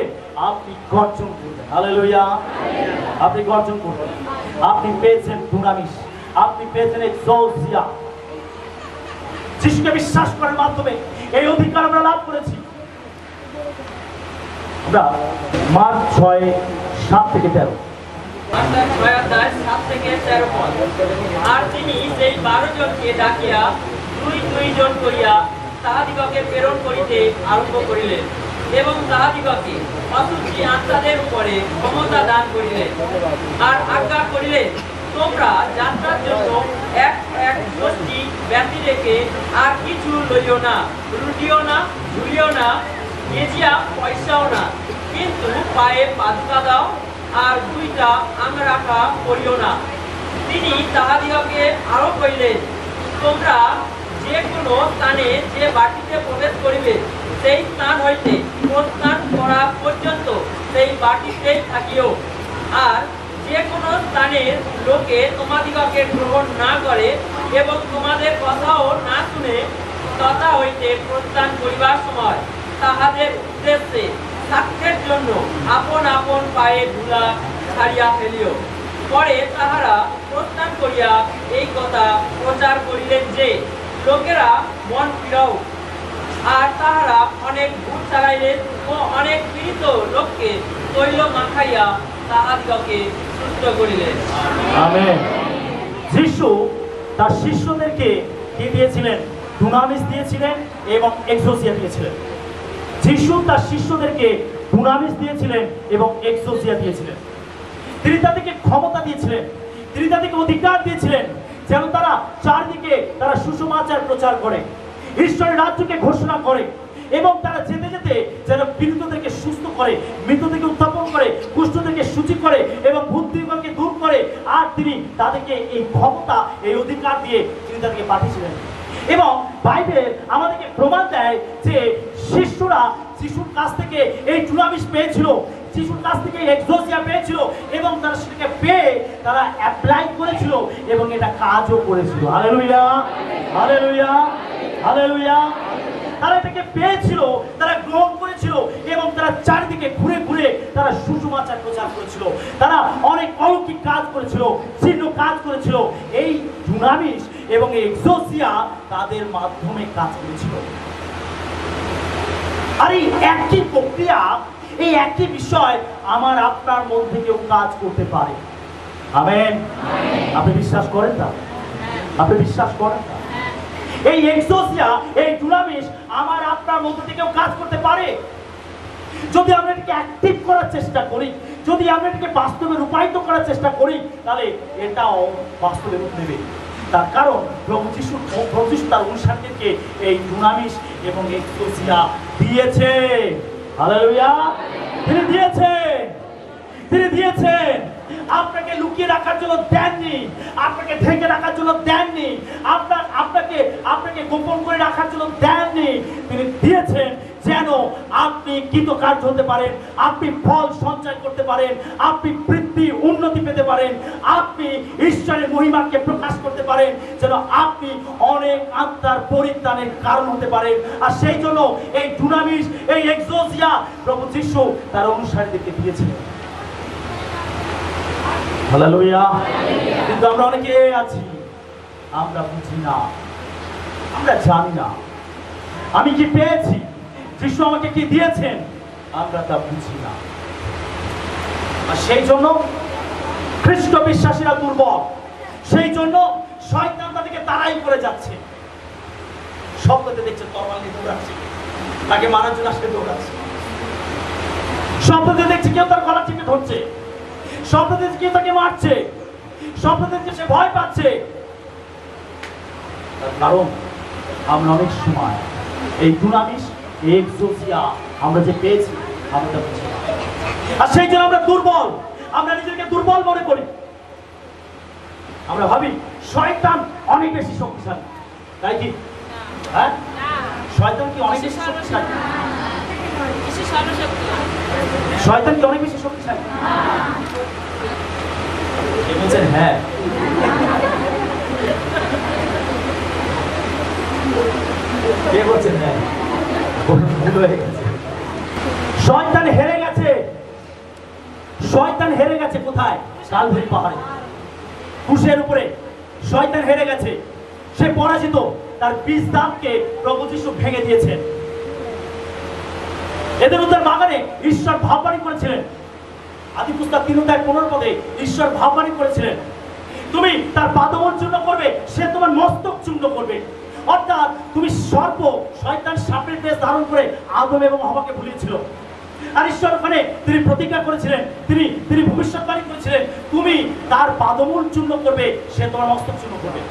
আপনি গর্জন করবেন। হালেলুয়া। আপনি গর্জন করবেন। আপনি পেয়েছেন ডুনামিস, আপনি পেয়েছেন এক্সোসিয়া। যিশুকে বিশ্বাস করার মাধ্যমে এই অধিকার আমরা লাভ করেছি। আমরা মার্ক 6:7-13। মার্ক 6:7-13 পদ। আর তিনি সেই 12 জনকে ডাকিয়া দুই দুই জন করিয়া তাহাদিগকে প্রেরণ করিতে আরম্ভ করিলেন এবং তাহাদিগকে অশুচি আত্মাদের উপরে ক্ষমতা দান করিলেন। আর আজ্ঞা করিলেন, তোমরা যাত্রার জন্য এক এক গোষ্ঠী ব্যতি রেখে আর কিছু লইও না, রুটিও না, ঝুলিও না, গেজিয়া পয়সাও না, কিন্তু পায়ে পাদুকা দাও আর দুইটা আংরাখা করিও না। তিনি তাহাদিগকে আরো কইলেন, তোমরা যে কোনো স্থানে যে বাটিতে প্রবেশ করিবে সেই স্থান হইতে প্রস্থান করা পর্যন্ত সেই বাটিতেই থাকিও। আর যে কোনো স্থানের লোকে তোমাদিগকে গ্রহণ না করে এবং তোমাদের কথাও না শুনে তথা হইতে প্রস্থান করিবার সময় তাহাদের উদ্দেশ্যে সাক্ষ্যের জন্য আপন আপন পায়ে ধুলা ছাড়িয়া ফেলিও। পরে তাহারা প্রস্থান করিয়া এই কথা প্রচার করিলেন যে লোকেরা মন ফিরাও। আর তাহারা অনেক ভূত ছাড়াইলেন ও অনেক পীড়িত লোককে তৈল মাখাইয়া তাহাদিগকে সুস্থ করিলেন। আমেন। যিশু তার শিষ্যদেরকে কি দিয়েছিলেন? দুনামিস দিয়েছিলেন এবং এক্সোসিয়া দিয়েছিলেন। যিশু তার শিষ্যদেরকে দুনামিস দিয়েছিলেন এবং এক্সোসিয়া দিয়েছিলেন। তিনি তাদেরকে ক্ষমতা দিয়েছিলেন, তিনি তাদেরকে অধিকার দিয়েছিলেন যেন তারা চারদিকে তারা সুসমাচার প্রচার করে, ঈশ্বরের রাজ্যকে ঘোষণা করে এবং তারা যেতে যেতে যেন পীড়িতদেরকে সুস্থ করে, মৃতদেরকে উত্থাপন করে, কুষ্ঠদেরকে সূচি করে এবং ভূতদিগকে দূর করে। আর তিনি তাদেরকে এই ক্ষমতা, এই অধিকার দিয়ে তিনি তাদেরকে পাঠিয়েছিলেন। এবং বাইবেল আমাদেরকে প্রমাণ দেয় যে শিষ্যরা যিশুর কাছ থেকে এই দুনামিস পেয়েছিল, যিশুর কাছ থেকে এক্সোসিয়া পেয়েছিল এবং তারা সেটাকে পেয়ে তারা অ্যাপ্লাই করেছিল এবং এটা কাজও করেছিল। Hallelujah, hallelujah, hallelujah. তারা এটাকে পেয়েছিল, তারা গ্রহণ করেছিল এবং তারা চারিদিকে ঘুরে ঘুরে তারা সুসমাচার প্রচার করেছিল। তারা অনেক অলৌকিক কাজ করেছিল, চিহ্ন কাজ করেছিল। এই দুনামিস এবং এই এক্সোসিয়া তাদের মাধ্যমে কাজ করেছিল। আর এই একই প্রক্রিয়া, এই একই বিষয় আমার আপনার মধ্যে কেউ কাজ করতে পারে। আমেন। আপনি বিশ্বাস করেন না? আপনি বিশ্বাস করেন না? এই এক্সোসিয়া, এই দুনামিস আমার আপনার মধ্যে থেকেও কাজ করতে পারে যদি আমরা এটাকে অ্যাক্টিভ করার চেষ্টা করি, যদি আমরা এটাকে বাস্তবে রূপায়িত করার চেষ্টা করি, তাহলে এটাও বাস্তবে রূপ নেবে। তার কারণ প্রভু যিশু তার অনুসারীদেরকে এই দুনামিস এবং এক্সোসিয়া দিয়েছে। হালেলুয়া। তিনি দিয়েছেন, তিনি দিয়েছেন। আপনাকে লুকিয়ে রাখার জন্য দেননি, আপনাকে ঢেকে রাখার জন্য দেননি, আপনাকে গোপন করে রাখার জন্য দেননি। তিনি দিয়েছেন যেন আপনি কৃতকার্য হতে পারেন, আপনি ফল সঞ্চয় করতে পারেন, আপনি বৃদ্ধি উন্নতি পেতে পারেন, আপনি ঈশ্বরের মহিমাকে প্রকাশ করতে পারেন, যেন আপনি অনেক আত্মার পরিত্রাণের কারণ হতে পারেন। আর সেই জন্য এই দুনামিস, এই এক্সোসিয়া প্রভু যিশু তার অনুসারীদেরকে দিয়েছিলেন। হালেলুয়া। কিন্তু আমরা অনেকে আছি, আমরা বুঝি না, আমরা জানি না আমি কি পেয়েছি, যিশু আমাকে কি দিয়েছেন, আমরা তা বুঝি না। আর সেই জন্য খ্রিস্ট বিশ্বাসীরা দুর্বল, সেই জন্য শয়তান তাদেরকে তাড়াই করে যাচ্ছে। স্বপ্নতে দেখছে তরবারি নিয়ে দৌড়াচ্ছে, তাকে মারার জন্য আসলে দৌড়াচ্ছে। স্বপ্নতে দেখছে কেউ তার গলা টিপে ধরছে, স্বপ্নতে কেউ তাকে মারছে, স্বপ্নতে সে ভয় পাচ্ছে। কারণ আমরা অনেক সময় এই দুনামিস, এক্সোসিয়া আমরা যে পেয়েছি আমরা বুঝি না। আর সেই জন্য আমরা দুর্বল, আমরা নিজেকে দুর্বল মনে করি। আমরা ভাবি শয়তান অনেক বেশি শক্তিশালী, তাই কি? হ্যাঁ, শয়তান কি অনেক বেশি শক্তিশালী? শয়তান কি অনেক বেশি শক্তিশালী? কে বলছেন হ্যাঁ? কে বলছেন হ্যাঁ? শয়তান হেরে গেছে। শয়তান হেরে গেছে কোথায়? কালভারি পাহাড়ে, ক্রুশের উপরে শয়তান হেরে গেছে। সে পরাজিত, তার বীজ দাঁতকে প্রভু যিশু ভেঙে দিয়েছেন। এদের উদ্ধার বাগানে ঈশ্বর ভাববাণী করেছিলেন, আদি পুস্তক 3:15 ঈশ্বর ভাববাণী করেছিলেন, তুমি তার পাদমূল চূর্ণ করবে, সে তোমার মস্তক চূর্ণ করবে। অর্থাৎ তুমি সর্প, শয়তান সাপের দেশ ধারণ করে আদম এবং হওয়াকে ভুলিয়েছিল। আর ঈশ্বর ওখানে তিনি প্রতিজ্ঞা করেছিলেন, তিনি ভবিষ্যৎবাণী করেছিলেন, তুমি তার পাদমূল চূর্ণ করবে, সে তোমার মস্তক চূর্ণ করবে।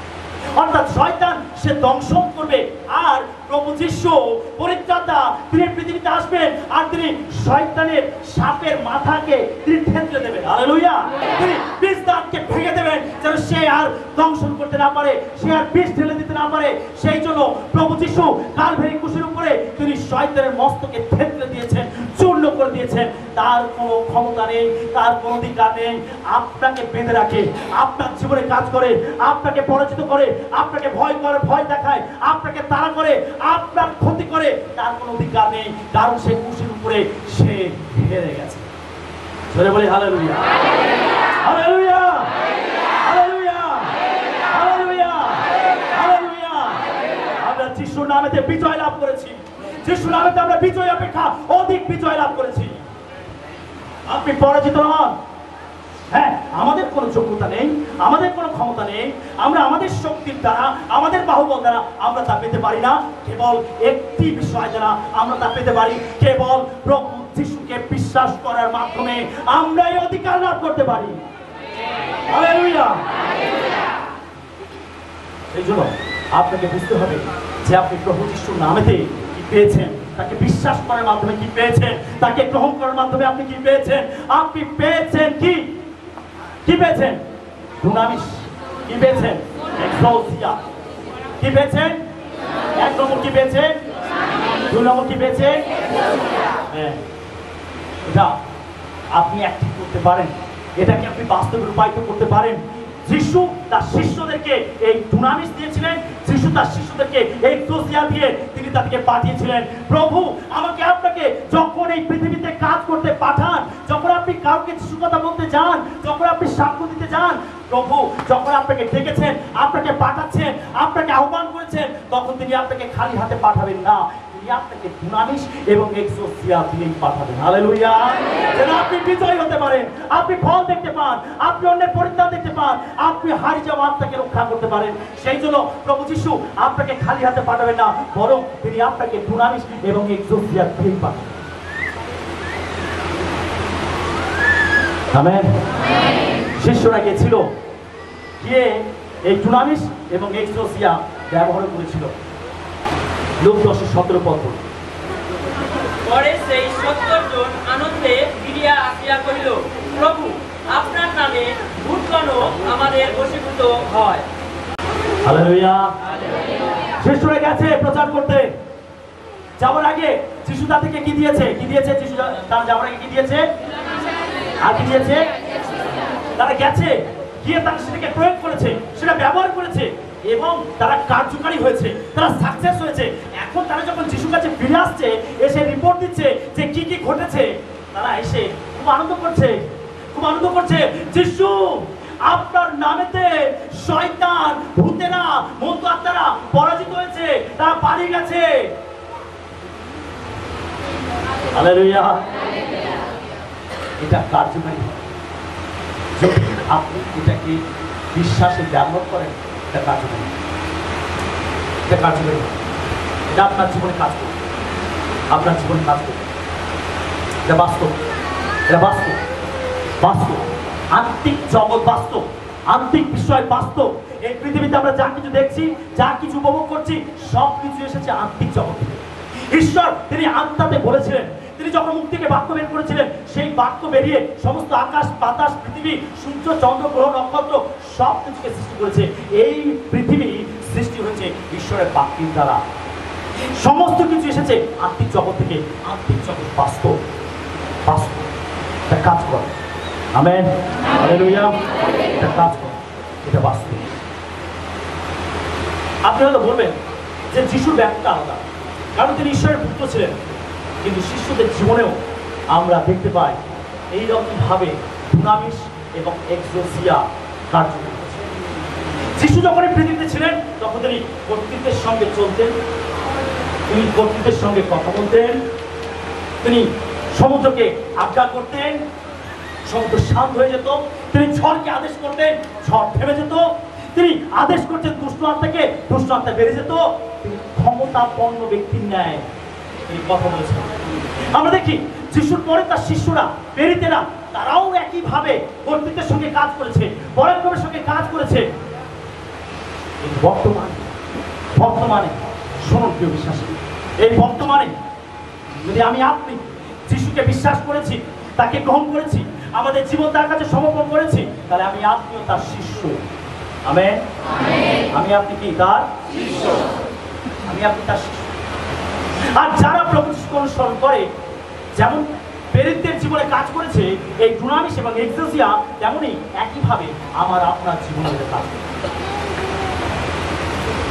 অর্থাৎ শয়তান সে দংশন করবে, আর প্রভু যিশু পরিত্রাতা তিনি পৃথিবীতে আসবেন, আর তিনি শয়তানের সাপের মাথাকে তিনি ঠেকলে দেবেন। হালেলুয়া! তিনি বিষ দাঁতকে ভেঙে দেবেন, যেন সে আর দংশন করতে না পারে, সে আর বিষ ঢেলে দিতে না পারে। সেই জন্য প্রভু যিশু কালভারি ক্রুশের উপরে তিনি শয়তানের মস্তকে ঠেকলে দিয়েছেন, চূর্ণ করে দিয়েছেন। তার কোনো ক্ষমতা নেই, তার কোনো অধিকার নেই আপনাকে বেঁধে রাখে, আপনার জীবনে কাজ করে, আপনাকে পরাজিত করে, আপনাকে ভয় করে, ভয় দেখায়, আপনাকে তাড়া করে, আপনার ক্ষতি করে। তার কোনো অধিকার নেই, কারণ সে ক্রুশের উপরে সে হেরে গেছে। জোরে বলি hallelujah! Hallelujah! Hallelujah! Hallelujah! Hallelujah! আমরা যিশুর নামেতে বিজয় লাভ করেছি, যিশুর নামেতে আমরা বিজয় অপেক্ষা অধিক বিজয় লাভ করেছি। আপনি পরাজিত নন। হ্যাঁ, আমাদের কোনো যোগ্যতা নেই, আমাদের কোনো ক্ষমতা নেই, আমরা আমাদের শক্তির দ্বারা, আমাদের বাহুবল দ্বারা আমরা তা পেতে পারি না। কেবল একটি বিষয় দ্বারা আমরা তা পেতে পারি, কেবল প্রভু যিশুকে বিশ্বাস করার মাধ্যমে আমরা এই অধিকার লাভ করতে পারি। হালেলুয়া! এই জন্য আপনাকে বুঝতে হবে যে আপনি প্রভু যিশুর নামেতে কি পেয়েছেন, তাকে বিশ্বাস করার মাধ্যমে কি পেয়েছেন, তাকে গ্রহণ করার মাধ্যমে আপনি কি পেয়েছেন। আপনি পেয়েছেন কি? কি পেয়েছেন? দুনামিস। কি পেয়েছেন? এক্সোসিয়া। কি পেয়েছেন? 1 নম্বর কি পেয়েছেন? 2 নম্বর কি পেয়েছেন? হ্যাঁ, এটা আপনি অ্যাক্টিভ করতে পারেন, এটাকে আপনি বাস্তবে রূপায়িত করতে পারেন। যিশু তার শিষ্যদেরকে এই দুনামিস দিয়েছিলেন, যিশু তার শিষ্যদেরকে এই এক্সোসিয়া দিয়ে তিনি তাদেরকে পাঠিয়েছিলেন। প্রভু আমাকে আপনাকে যখন এই পৃথিবীতে কাজ করতে পাঠান, যখন আপনি কাউকে যিশু কথা বলতে যান, যখন আপনি সাক্ষ্য দিতে যান, প্রভু যখন আপনাকে ডেকেছেন, আপনাকে পাঠাচ্ছেন, আপনাকে আহ্বান করেছেন, তখন তিনি আপনাকে খালি হাতে পাঠাবেন না, তিনি আপনাকে দুনামিস এবং এক্সোসিয়া দিয়েই পাঠাবেন। হালেলুয়া! যেন আপনি বিজয়ী হতে পারেন, আপনি ফল দেখতে পান, আপনি অন্যের পরিত্রাণ দেখতে পান, আপনি হারিয়ে যাওয়া আত্মাকে রক্ষা করতে পারেন। সেই জন্য প্রভু যিশু আপনাকে খালি হাতে পাঠাবেন না, বরং তিনি আপনাকে দুনামিস এবং এক্সোসিয়া দিয়েই পাঠাবেন। আমেন। শিষ্যরা গিয়েছিল, গিয়ে এই দুনামিস এবং এক্সোসিয়া ব্যবহার করেছিল। লোক 10:17 পরে সেই 70 জন আনন্দে ফিরিয়া আসিয়া কহিল, প্রভু আপনার নামে ভূতগণ আমাদের বশীভূত হয়। হালেলুয়া! শিষ্যরা গেছে প্রচার করতে। যাওয়ার আগে যিশু তাদেরকে কি দিয়েছে? কি দিয়েছে যিশু তারা যাওয়ার আগে? কি দিয়েছে? আর কি দিয়েছে? তারা গেছে, গিয়ে তারা সেটাকে প্রয়োগ করেছে, সেটা ব্যবহার করেছে, এবং তারা কার্যকারী হয়েছে, তারা সাকসেস হয়েছে। এখন তারা যখন যিশুর কাছে ফিরে আসছে, এসে রিপোর্ট দিচ্ছে যে কি কি ঘটেছে, তারা এসে খুব আনন্দ করছে, খুব আনন্দ করছে। যিশু আপনার নামেতে শয়তান, ভূতেরা, মন্দ আত্মারা পরাজিত হয়েছে, তারা পালিয়ে গেছে। হালেলুয়া! এটা কার্যকারী। যদি আপনি এটাকে বিশ্বাসে ব্যবহার করেন, এটা কার্যকারী, এটা কার্যকারী, এটা আপনার জীবনে কাজ করবে, আপনার জীবনে কাজ করবে। এটা বাস্তব, এটা বাস্তব, বাস্তব। আত্মিক জগৎ বাস্তব, আত্মিক বিষয় বাস্তব। এই পৃথিবীতে আমরা যা কিছু দেখছি, যা কিছু উপভোগ করছি, সব কিছু এসেছে আত্মিক জগৎ থেকে। ঈশ্বর তিনি আত্মাতে বলেছিলেন, তিনি যখন মুখ থেকে বাক্য বের করেছিলেন, সেই বাক্য বেরিয়ে সমস্ত আকাশ, বাতাস, পৃথিবী, সূর্য, চন্দ্র, গ্রহ, নক্ষত্র সব কিছুকে সৃষ্টি করেছে। এই পৃথিবী সৃষ্টি হয়েছে ঈশ্বরের বাক্যের দ্বারা। সমস্ত কিছু এসেছে আত্মিক জগৎ থেকে। আত্মিক জগৎ বাস্তব, বাস্তব, এটা কাজ করে। Amen, hallelujah! এটা কাজ করে, এটা বাস্তব। আপনি হয়তো বলবেন যে যিশুর ব্যাখ্যা আলাদা, কারণ তিনি ঈশ্বরের পুত্র ছিলেন। কিন্তু শিষ্যদের জীবনেও আমরা দেখতে পাই এইরকম ভাবে দুনামিস এবং এক্সোসিয়া কার্যকরী। যিশু যখন পৃথিবীতে ছিলেন তখন তিনি কর্তৃত্বের সঙ্গে চলতেন, তিনি কর্তৃত্বের সঙ্গে কথা বলতেন, তিনি সমুদ্রকে আজ্ঞা করতেন, সমুদ্র শান্ত হয়ে যেত। তিনি ঝড়কে আদেশ করতেন, ঝড় থেমে যেত। তিনি আদেশ করতেন দুষ্ট আত্মাকে, দুষ্ট আত্মা বেড়ে যেত। তিনি ক্ষমতাপন্ন ব্যক্তির ন্যায় তিনি কথা বলেছেন। আমরা দেখি যিশুর পরে তার শিষ্যরা, প্রেরিতেরা, তারাও একইভাবে কর্তৃত্বের সঙ্গে কাজ করেছে, পরাক্রমের সঙ্গে কাজ করেছে। বর্তমানে শুনুন প্রিয় বিশ্বাসী, এই বর্তমানে যদি আমি আপনি যিশুকে বিশ্বাস করেছি, তাকে গ্রহণ করেছি, আমাদের জীবন তার কাছে সমর্পণ করেছি, তাহলে আমি আপনিও তার শিষ্য। আমেন। আমি আপনি কি তার শিষ্য? আমি আপনি তার শিষ্য। আর যারা প্রভু যিশুকে অনুসরণ করে, যেমন প্রেরিতদের জীবনে কাজ করেছে এই ডুনামিস এবং এক্সোসিয়া, তেমনই একইভাবে আমার আপনার জীবনে কাজ করে।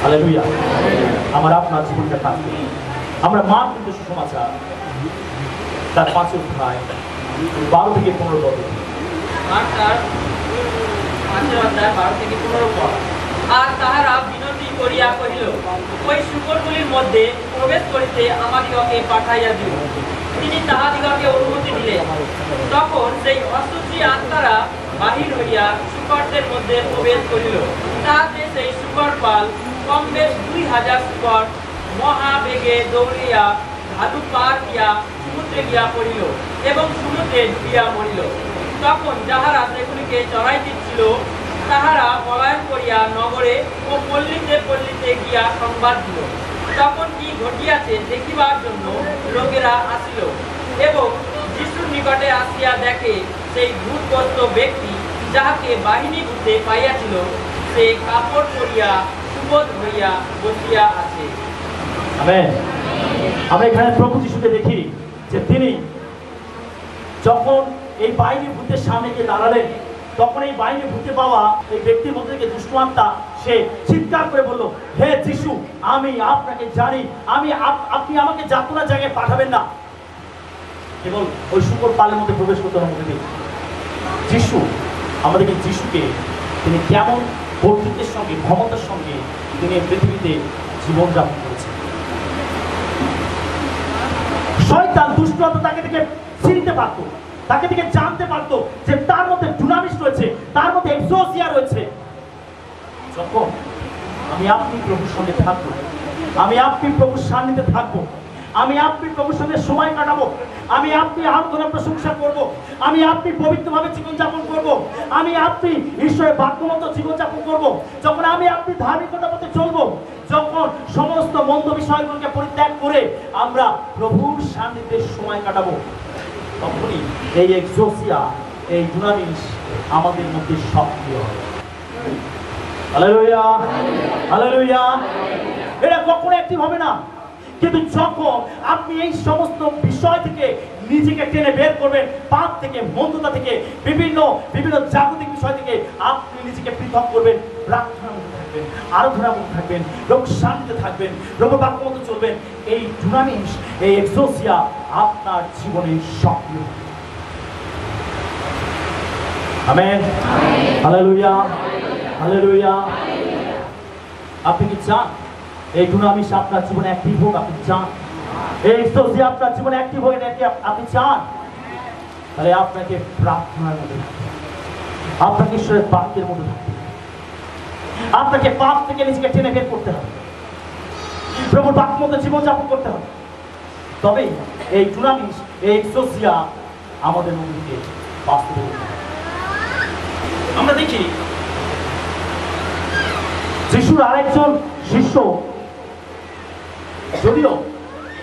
হালেলুয়া। আমার আপনার জীবনটা কাজ করে। আমরা মার্ক কিন্তু সুসমাচার তার 5 অধ্যায় 12 থেকে 15 পদ। মার্ক তার 5 অধ্যায় 12 থেকে 15 পদ। আর তাহারা বিনতি করিয়া কহিল, ওই শূকরগুলির মধ্যে প্রবেশ করিতে আমাদিগকে পাঠাইয়া দিও। তিনি তাহাদিগকে অনুমতি দিলেন। তখন সেই অশুচি আত্মারা বাহির হইয়া শূকরদের মধ্যে প্রবেশ করিল। তাহাতে সেই শূকর পাল কম বেশ 2000 শূকর মহাবেগে দৌড়িয়া ঢালু পার দিয়া সমুদ্রে গিয়া পড়িল এবং সমুদ্রে ডুবিয়া মরিল। তখন যাহারা সেগুলিকে চড়াই দিচ্ছিল, তাহারা পলায়ন করিয়া নগরে ও পল্লীতে পল্লীতে গিয়া সংবাদ দিল। তখন কি ঘটিয়াছে দেখিবার জন্য লোকেরা আসিল এবং যিশুর নিকটে আসিয়া দেখে সেই ভূতগ্রস্ত ব্যক্তি, যাহাকে বাহিনী ভূতে পাইয়াছিল, সে কাপড় পরিয়া সুবোধ হইয়া বসিয়া আছে। আমেন। আমরা এখানে প্রভু যিশুকে দেখি যে তিনি যখন এই বাইরে ভূতের সামনে গিয়ে দাঁড়ালেন, তখন এই বাইরে ভূতে পাওয়া এই ব্যক্তির মধ্যে থেকে দুষ্ট আত্মা সে চিৎকার করে বলল, হে যিশু, আমি আপনাকে জানি, আপনি আমাকে যাতনা জায়গায় পাঠাবেন না। কেবল ওই শূকর পালের মধ্যে প্রবেশ করতে হবে। যিশু আমাদেরকে, যিশুকে তিনি কেমন কর্তৃত্বের সঙ্গে, ক্ষমতার সঙ্গে তিনি পৃথিবীতে জীবনযাপন করেছেন। শয়তান দুষ্ট আত্মা তাকে থেকে চিনতে পারতো, তাকে থেকে জানতে পারতো যে তার মধ্যে ডুনামিস রয়েছে, তার মধ্যে এক্সোসিয়া রয়েছে। যখন আমি আপনি প্রভুর সঙ্গে থাকবো, আমি আপনি প্রভুর সান্নিধ্যে থাকবো, আমি আপনি প্রভুর সঙ্গে সময় কাটাবো, আমি আপনি আরাধনা প্রশংসা করবো, আমি আপনি পবিত্রভাবে জীবনযাপন করবো, আমি আপনি ঈশ্বরের বাক্যমত জীবনযাপন করবো, যখন আমি আপনি ধার্মিকতা পথে চলবো, যখন সমস্ত মন্দ বিষয়গুলোকে পরিত্যাগ করে আমরা প্রভুর সান্নিধ্যে সময় কাটাবো, তখনই এই এক্সোসিয়া, এই ডুনামিস আমাদের মধ্যে সক্রিয় হবে। Hallelujah, hallelujah. এটা কখনো অ্যাক্টিভ হবে না, কিন্তু যখন আপনি এই সমস্ত বিষয় থেকে নিজেকে টেনে বের করবেন, পাপ থেকে, মন্দতা থেকে, বিভিন্ন জাগতিক বিষয় থেকে আপনি নিজেকে পৃথক করবেন, প্রার্থনার মধ্যে থাকবেন, আরাধনার মধ্যে থাকবেন, লোক শান্তিতে থাকবেন, লোক বাক্য মতো চলবেন, এই ডুনামিস, এই এক্সোসিয়া আপনার জীবনে সক্রিয়। আমেন। Hallelujah, hallelujah. আপনি কি চান এই ডুনামিস আপনার জীবনে অ্যাক্টিভ হোক? আপনি চান এই এক্সোসিয়া আপনার জীবনে অ্যাক্টিভ হোক? আপনি চান? তাহলে আপনাকে প্রার্থনার মধ্যে থাকতে হবে, আপনাকে ঈশ্বরের বাক্যের মধ্যে থাকতে হবে, আপনাকে পাপ থেকে নিজেকে টেনে বের করতে হবে, প্রভুর বাক্য মতো জীবনযাপন করতে হবে। তবে এই ডুনামিস, এই এক্সোসিয়া আমাদের মধ্যে বাস্তবে আমরা দেখি যিশুর আরেকজন শিষ্য, যদিও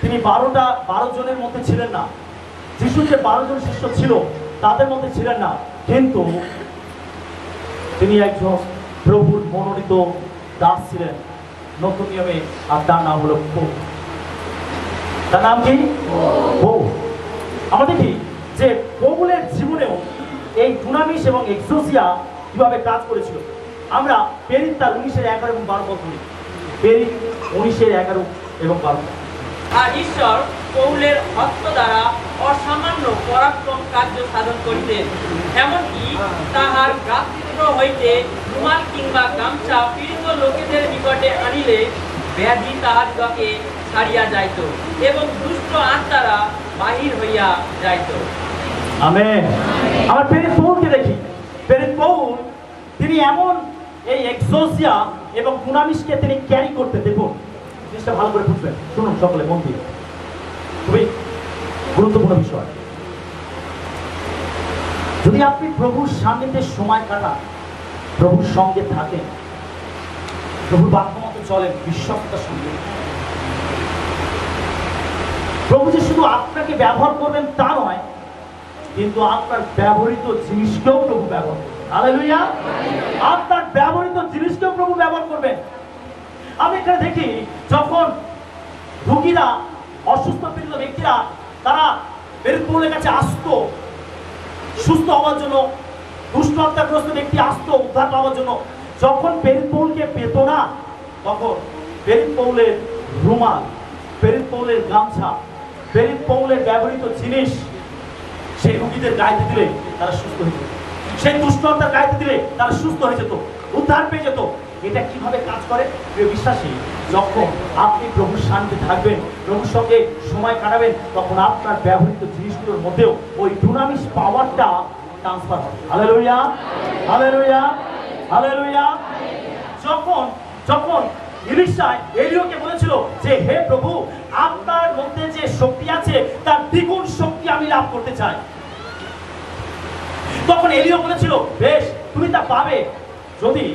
তিনি 12 জনের মধ্যে ছিলেন না, যিশুর যে 12 জন শিষ্য ছিল তাদের মধ্যে ছিলেন না, কিন্তু তিনি একজন প্রভুর মনোনীত দাস ছিলেন নতুন নিয়মে। আর তার নাম হলো পৌল। তার নাম কি? পৌল। আমরা দেখি যে পৌলের জীবনেও এই ডুনামিস এবং এক্সোসিয়া কিভাবে কাজ করেছিল। আমরা প্রেরিত তার 19:11 এবং 12 পদ পড়ি। প্রেরিত 19:11 এবং 12। আর ঈশ্বর পৌলের হস্ত দ্বারা অসামান্য পরাক্রম কার্য সাধন করিতেন, এমনকি তাহার গাত্র হইতে রুমাল কিংবা গামছা পীড়িত লোকেদের নিকটে আনিলে ব্যাধি তাহাদিগকে ছাড়িয়া যাইত এবং দুষ্ট আত্মারা বাহির হইয়া যাইত। আমেন। আমার প্রেরিত পৌলকে দেখি, প্রেরিত পৌল তিনি এমন এই এক্সোসিয়া এবং দুনামিসকে তিনি ক্যারি করতে, দেখুন জিনিসটা ভালো করে বুঝবেন, শুনুন সকলে মন দিয়ে, খুবই গুরুত্বপূর্ণ বিষয়। যদি আপনি প্রভুর সান্নিধ্যে সময় কাটান, প্রভুর সঙ্গে থাকেন, প্রভুর বাক্য মতো চলেন বিশ্বস্ততার সঙ্গে, প্রভু যে শুধু আপনাকে ব্যবহার করবেন তা নয়, কিন্তু আপনার ব্যবহৃত জিনিসকেও প্রভু ব্যবহার করবেন। হালেলুয়া! আপনার ব্যবহৃত জিনিসকেও প্রভু ব্যবহার করবেন। আমি এখানে দেখি যখন রোগীরা, অসুস্থ পীড়িত ব্যক্তিরা তারা প্রেরিত পৌলের কাছে আসতো সুস্থ হওয়ার জন্য, দুষ্ট আত্মাগ্রস্ত ব্যক্তি আসতো উদ্ধার পাওয়ার জন্য, যখন প্রেরিত পৌলকে পেত না, তখন প্রেরিত পৌলের রুমাল, প্রেরিত পৌলের গামছা, প্রেরিত পৌলের ব্যবহৃত জিনিস সেই রোগীদের গাইতে দিলে তারা সুস্থ হয়ে যেত, সেই দুষ্ট আত্মার গাইতে দিলে তারা সুস্থ হয়ে যেত, উদ্ধার পেয়ে যেত। এটা কিভাবে কাজ করে প্রিয় বিশ্বাসী? যখন আপনি প্রভুর সান্নিধ্যে থাকবেন, প্রভুর সঙ্গে সময় কাটাবেন, তখন আপনার ব্যবহৃত জিনিসগুলোর মধ্যেও ওই দুনামিস পাওয়ারটা ট্রান্সফার হবে। হালেলুয়া! হালেলুয়া! হালেলুয়া! যখন যখন এলিশা এলিয়াকে বলেছিল যে হে প্রভু, আপনার মধ্যে যে শক্তি আছে তার দ্বিগুণ শক্তি আমি লাভ করতে চাই, তখন এলিয়া বলেছিল বেশ, তুমি তা পাবে যদি,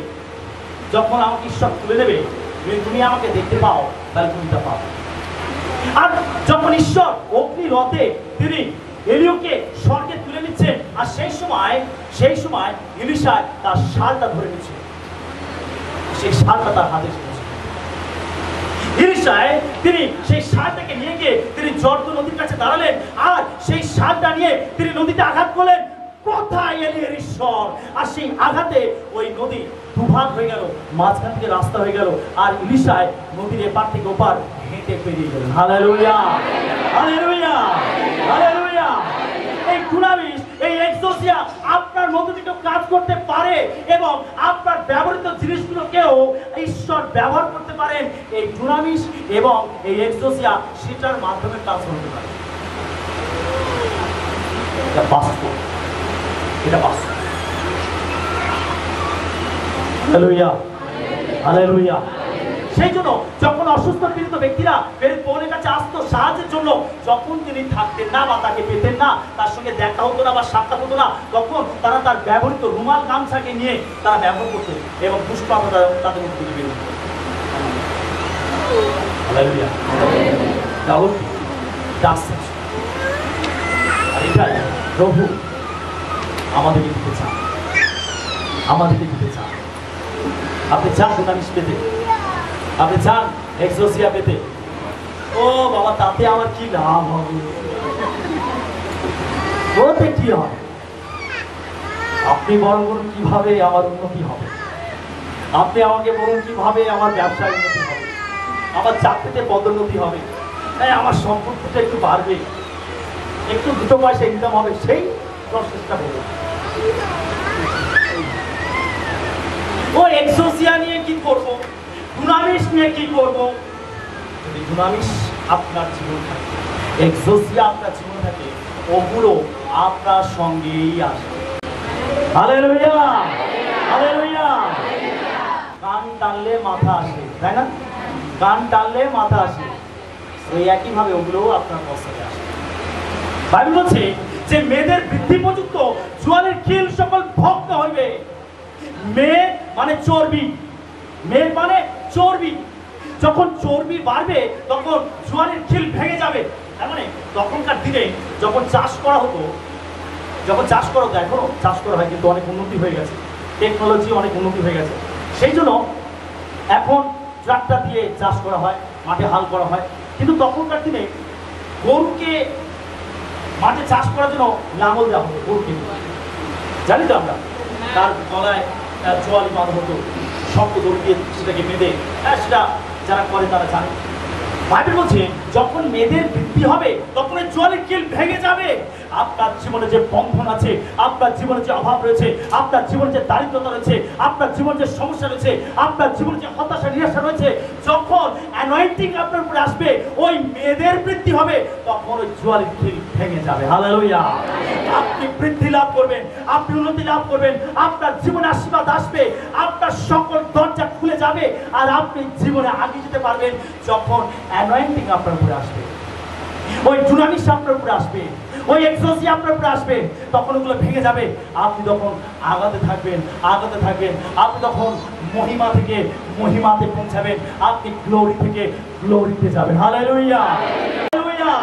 যখন আমাকে ঈশ্বর তুলে দেবে, তুমি আমাকে দেখতে পাও, তাহলে তুমি তা পাবে। আর যখন ঈশ্বর অগ্নি রথে তিনি এলিয়াকে স্বর্গে তুলে নিচ্ছেন, আর সেই সময় এলিশা তার শালটা ধরে নিচ্ছে, সেই শালটা তার হাতে ছিল। এলিশা তিনি সেই শালটাকে নিয়ে গিয়ে তিনি জর্দন নদীর কাছে দাঁড়ালেন, আর সেই শালটা নিয়ে তিনি নদীতে আঘাত করলেন। কোথায় এলিয়ার ঈশ্বর? আর সেই আঘাতে ওই নদী দুভাগ হয়ে গেল, মাঝখান থেকে রাস্তা হয়ে গেল, আর এলিশা নদীর এপার থেকে ওপার হেঁটে পেরিয়ে গেলেন। হালেলুয়া! হালেলুয়া! হালেলুয়া! এই দুনামিস, এই এক্সোসিয়া আপনার মধ্যে থেকে কাজ করতে পারে এবং আপনার ব্যবহৃত জিনিসগুলোকেও ঈশ্বর ব্যবহার করতে পারেন। এই দুনামিস এবং এই এক্সোসিয়া সেটার মাধ্যমে ট্রান্সফার হতে পারে। এটা বাস্তব, এটা বাস্তব। হালেলুয়া! হালেলুয়া! সেই জন্য যখন অসুস্থ পীড়িত ব্যক্তিরা প্রেরিত পৌলের কাছে আসতো সাহায্যের জন্য, যখন তিনি থাকতেন না বা তাকে পেতেন না, তার সঙ্গে দেখা হতো না বা সাক্ষাৎ হতো না, তখন তারা তার ব্যবহৃত রুমাল গামছাকে নিয়ে তারা ব্যবহার করতেন এবং দুষ্ট আত্মা তাদের মধ্যে থেকে বের হতো। হালেলুয়া! তাহলে আর এটাই প্রভু আমাদেরকে দিতে চান, আমাদেরকে দিতে চান। আপনি চান দুনামিস পেতে, আপনি চান এক্সোসিয়া পেতে, ও বাবা তাতে আমার কি লাভ হবে, ওতে কি হবে? আপনি বরং বলুন কিভাবে আমার উন্নতি হবে, আপনি আমাকে বলুন কিভাবে আমার ব্যবসায় উন্নতি হবে, আমার চাকরিতে পদোন্নতি হবে, তাই আমার সম্পত্তিটা একটু বাড়বে, একটু দুটো পয়সা ইনকাম হবে, সেই প্রসেসটা বলুন। ও এক্সোসিয়া নিয়ে কি করব, দুনামিস নিয়ে কি করব? যদি দুনামিস আপনার জীবন থাকে, এক্সোসিয়া আপনার জীবন থাকে, ওগুলো আপনার সঙ্গেই আসে। হালেলুয়া! হালেলুয়া! কান টানলে মাথা আসে, তাই না? কান টানলে মাথা আসে, ওই একইভাবে ওগুলোও আপনার পশ্চাতে আসে। বাইবেল বলছে যে মেয়েদের বৃদ্ধি পর্যন্ত জোয়ালের খিল সকল ভক্ত হইবে। মেয়ে মানে চর্বি, মেয়ে মানে চর্বি। যখন চর্বি বাড়বে তখন জোয়ালের খিল ভেঙে যাবে। তার মানে তখনকার দিনে যখন চাষ করা হতো, এখনো চাষ করা হয়, কিন্তু অনেক উন্নতি হয়ে গেছে, টেকনোলজি অনেক উন্নতি হয়ে গেছে, সেই জন্য এখন ট্রাক্টর দিয়ে চাষ করা হয়, মাঠে হাল করা হয়। কিন্তু তখনকার দিনে গরুকে মাঠে চাষ করার জন্য লাঙল দেওয়া হতো, গরুকে জানি তো আমরা, তার গলায় জোয়ালি বাঁধা হতো, শক্ত দড়ি দিয়ে সেটাকে বেঁধে, সেটা যারা করে তারা জানে। বাইবেল বলছে যখন মেয়েদের বৃদ্ধি হবে তখন এই জলের কিল ভেঙে যাবে। আপনার জীবনে যে বন্ধন আছে, আপনার জীবনে যে অভাব রয়েছে, আপনার জীবনে যে দারিদ্রতা রয়েছে, আপনার জীবনে যে সমস্যা রয়েছে, আপনার জীবনে যে হতাশা নিরাশা রয়েছে, যখন অ্যানয়েন্টিং আপনার উপরে আসবে, ওই মেয়েদের বৃদ্ধি হবে, তখন ওই জলের কিল ভেঙে যাবে। হালেলুয়া। আপনি বৃদ্ধি লাভ করবেন, আপনি উন্নতি লাভ করবেন, আপনার জীবনে আশীর্বাদ আসবে, আপনার সকল দরজা খুলে যাবে, আর আপনি জীবনে আগে যেতে পারবেন যখন অ্যানয়েন্টিং আপনার উপরে আসবে, ওই ডুনামিস আপনার উপরে আসবে, ওই এক্সোসি আপনার উপরে আসবে, তখন ওগুলো ভেঙে যাবে। আপনি তখন আগাতে থাকবেন, আগাতে থাকবেন, আপনি তখন মহিমা থেকে মহিমাতে পৌঁছাবেন, আপনি গ্লোরি থেকে গ্লোরিতে যাবেন। Hallelujah, hallelujah.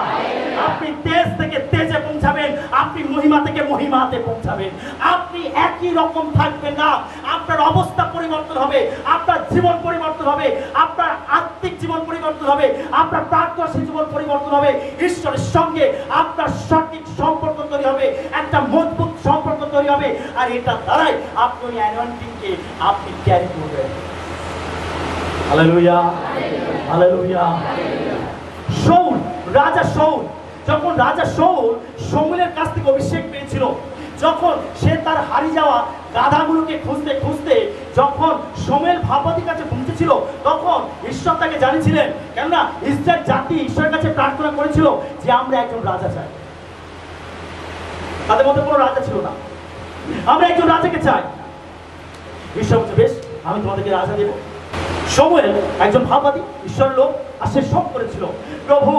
আপনি তেজ থেকে তেজে পৌঁছাবেন, আপনি মহিমা থেকে মহিমাতে পৌঁছাবেন। আপনি একই রকম থাকবেন না, আপনার অবস্থা পরিবর্তন হবে, আপনার জীবন পরিবর্তন হবে, আপনার আত্মিক জীবন পরিবর্তন হবে, আপনার প্রাত্যহিক জীবন পরিবর্তন হবে, ঈশ্বরের সঙ্গে আপনার সঠিক সম্পর্ক তৈরি হবে, একটা মজবুত সম্পর্ক তৈরি হবে, আর এটা দ্বারাই আপনি ওই অ্যানয়েন্টিংকে আপনি ক্যারি করবেন। Hallelujah, hallelujah. শাউল, রাজা শাউল, যখন রাজা শাউল শমূয়েলের কাছ থেকে অভিষেক পেয়েছিল, যখন সে তার হারিয়ে যাওয়া গাধাগুলোকে খুঁজতে খুঁজতে যখন শমূয়েল ভাববাদীর কাছে পৌঁছেছিল, তখন ঈশ্বর তাকে জানিয়েছিলেন, কেননা ইসরায়েল জাতি ঈশ্বরের কাছে প্রার্থনা করেছিল যে আমরা একজন রাজা চাই। তাদের মধ্যে কোনো রাজা ছিল না, আমরা একজন রাজাকে চাই। ঈশ্বর বলছে, বেশ, আমি তোমাদেরকে রাজা দেব। শমূয়েল একজন ভাববাদী ঈশ্বরের লোক, আর সে সব করেছিল, প্রভু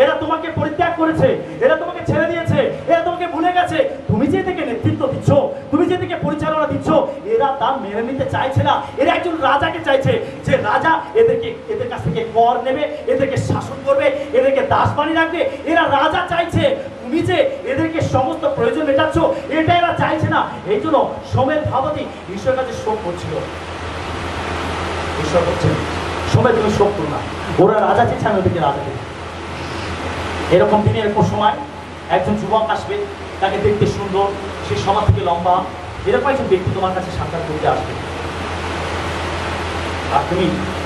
এরা তোমাকে পরিত্যাগ করেছে, এরা তোমাকে ছেড়ে দিয়েছে, এরা তোমাকে ভুলে গেছে, তুমি যে এদেরকে নেতৃত্ব দিচ্ছ, তুমি যে এদেরকে পরিচালনা দিচ্ছ, এরা তা মেনে নিতে চাইছে না। এরা একজন রাজাকে চাইছে, যে রাজা এদের কাছ থেকে কর নেবে, এদেরকে শাসন করবে, এদেরকে দাস বানিয়ে রাখবে। এরা রাজা চাইছে, তুমি যে এদেরকে সমস্ত প্রয়োজন মেটাচ্ছ, এটা এরা চাইছে না। এই জন্য শমূয়েল ভাববাদী ঈশ্বরের কাছে শোক করছিল। ঈশ্বর বলছেন, শোনে তুমি শোক করো না, ওরা রাজা চেয়েছে, আমি ওদেরকে রাজা দেব। এরকম দিনে এরকম সময় একজন যুবক আসবে, তাকে দেখতে সুন্দর, সে সবার থেকে লম্বা, এরকম একজন ব্যক্তি তোমার কাছে সাক্ষাৎ করতে আসবে, আর তুমি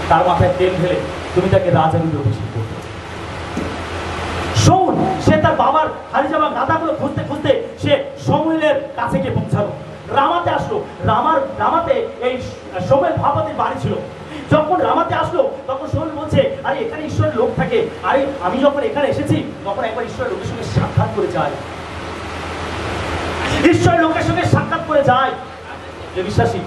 তার মাথায় তেল ঢেলে তুমি তাকে রাজা রূপে অভিষেক করবে। শাউল, সে তার বাবার হারিয়ে যাওয়া গাধাগুলো খুঁজতে খুঁজতে সে শমূয়েলের কাছে গিয়ে পৌঁছালো, রামাতে আসলো। রামাতে এই শমূয়েল ভাববাদীর বাড়ি ছিল। যখন রামাতে আসলো, তখন শাউল বলছে, আরে এখানে ঈশ্বরের লোক থাকে, আরে আমি যখন এখানে এসেছি তখন একবার ঈশ্বরের লোকের সঙ্গে সাক্ষাৎ করে যাই, ঈশ্বরের লোকের সঙ্গে সাক্ষাৎ করে যাই। যে বিশ্বাসী,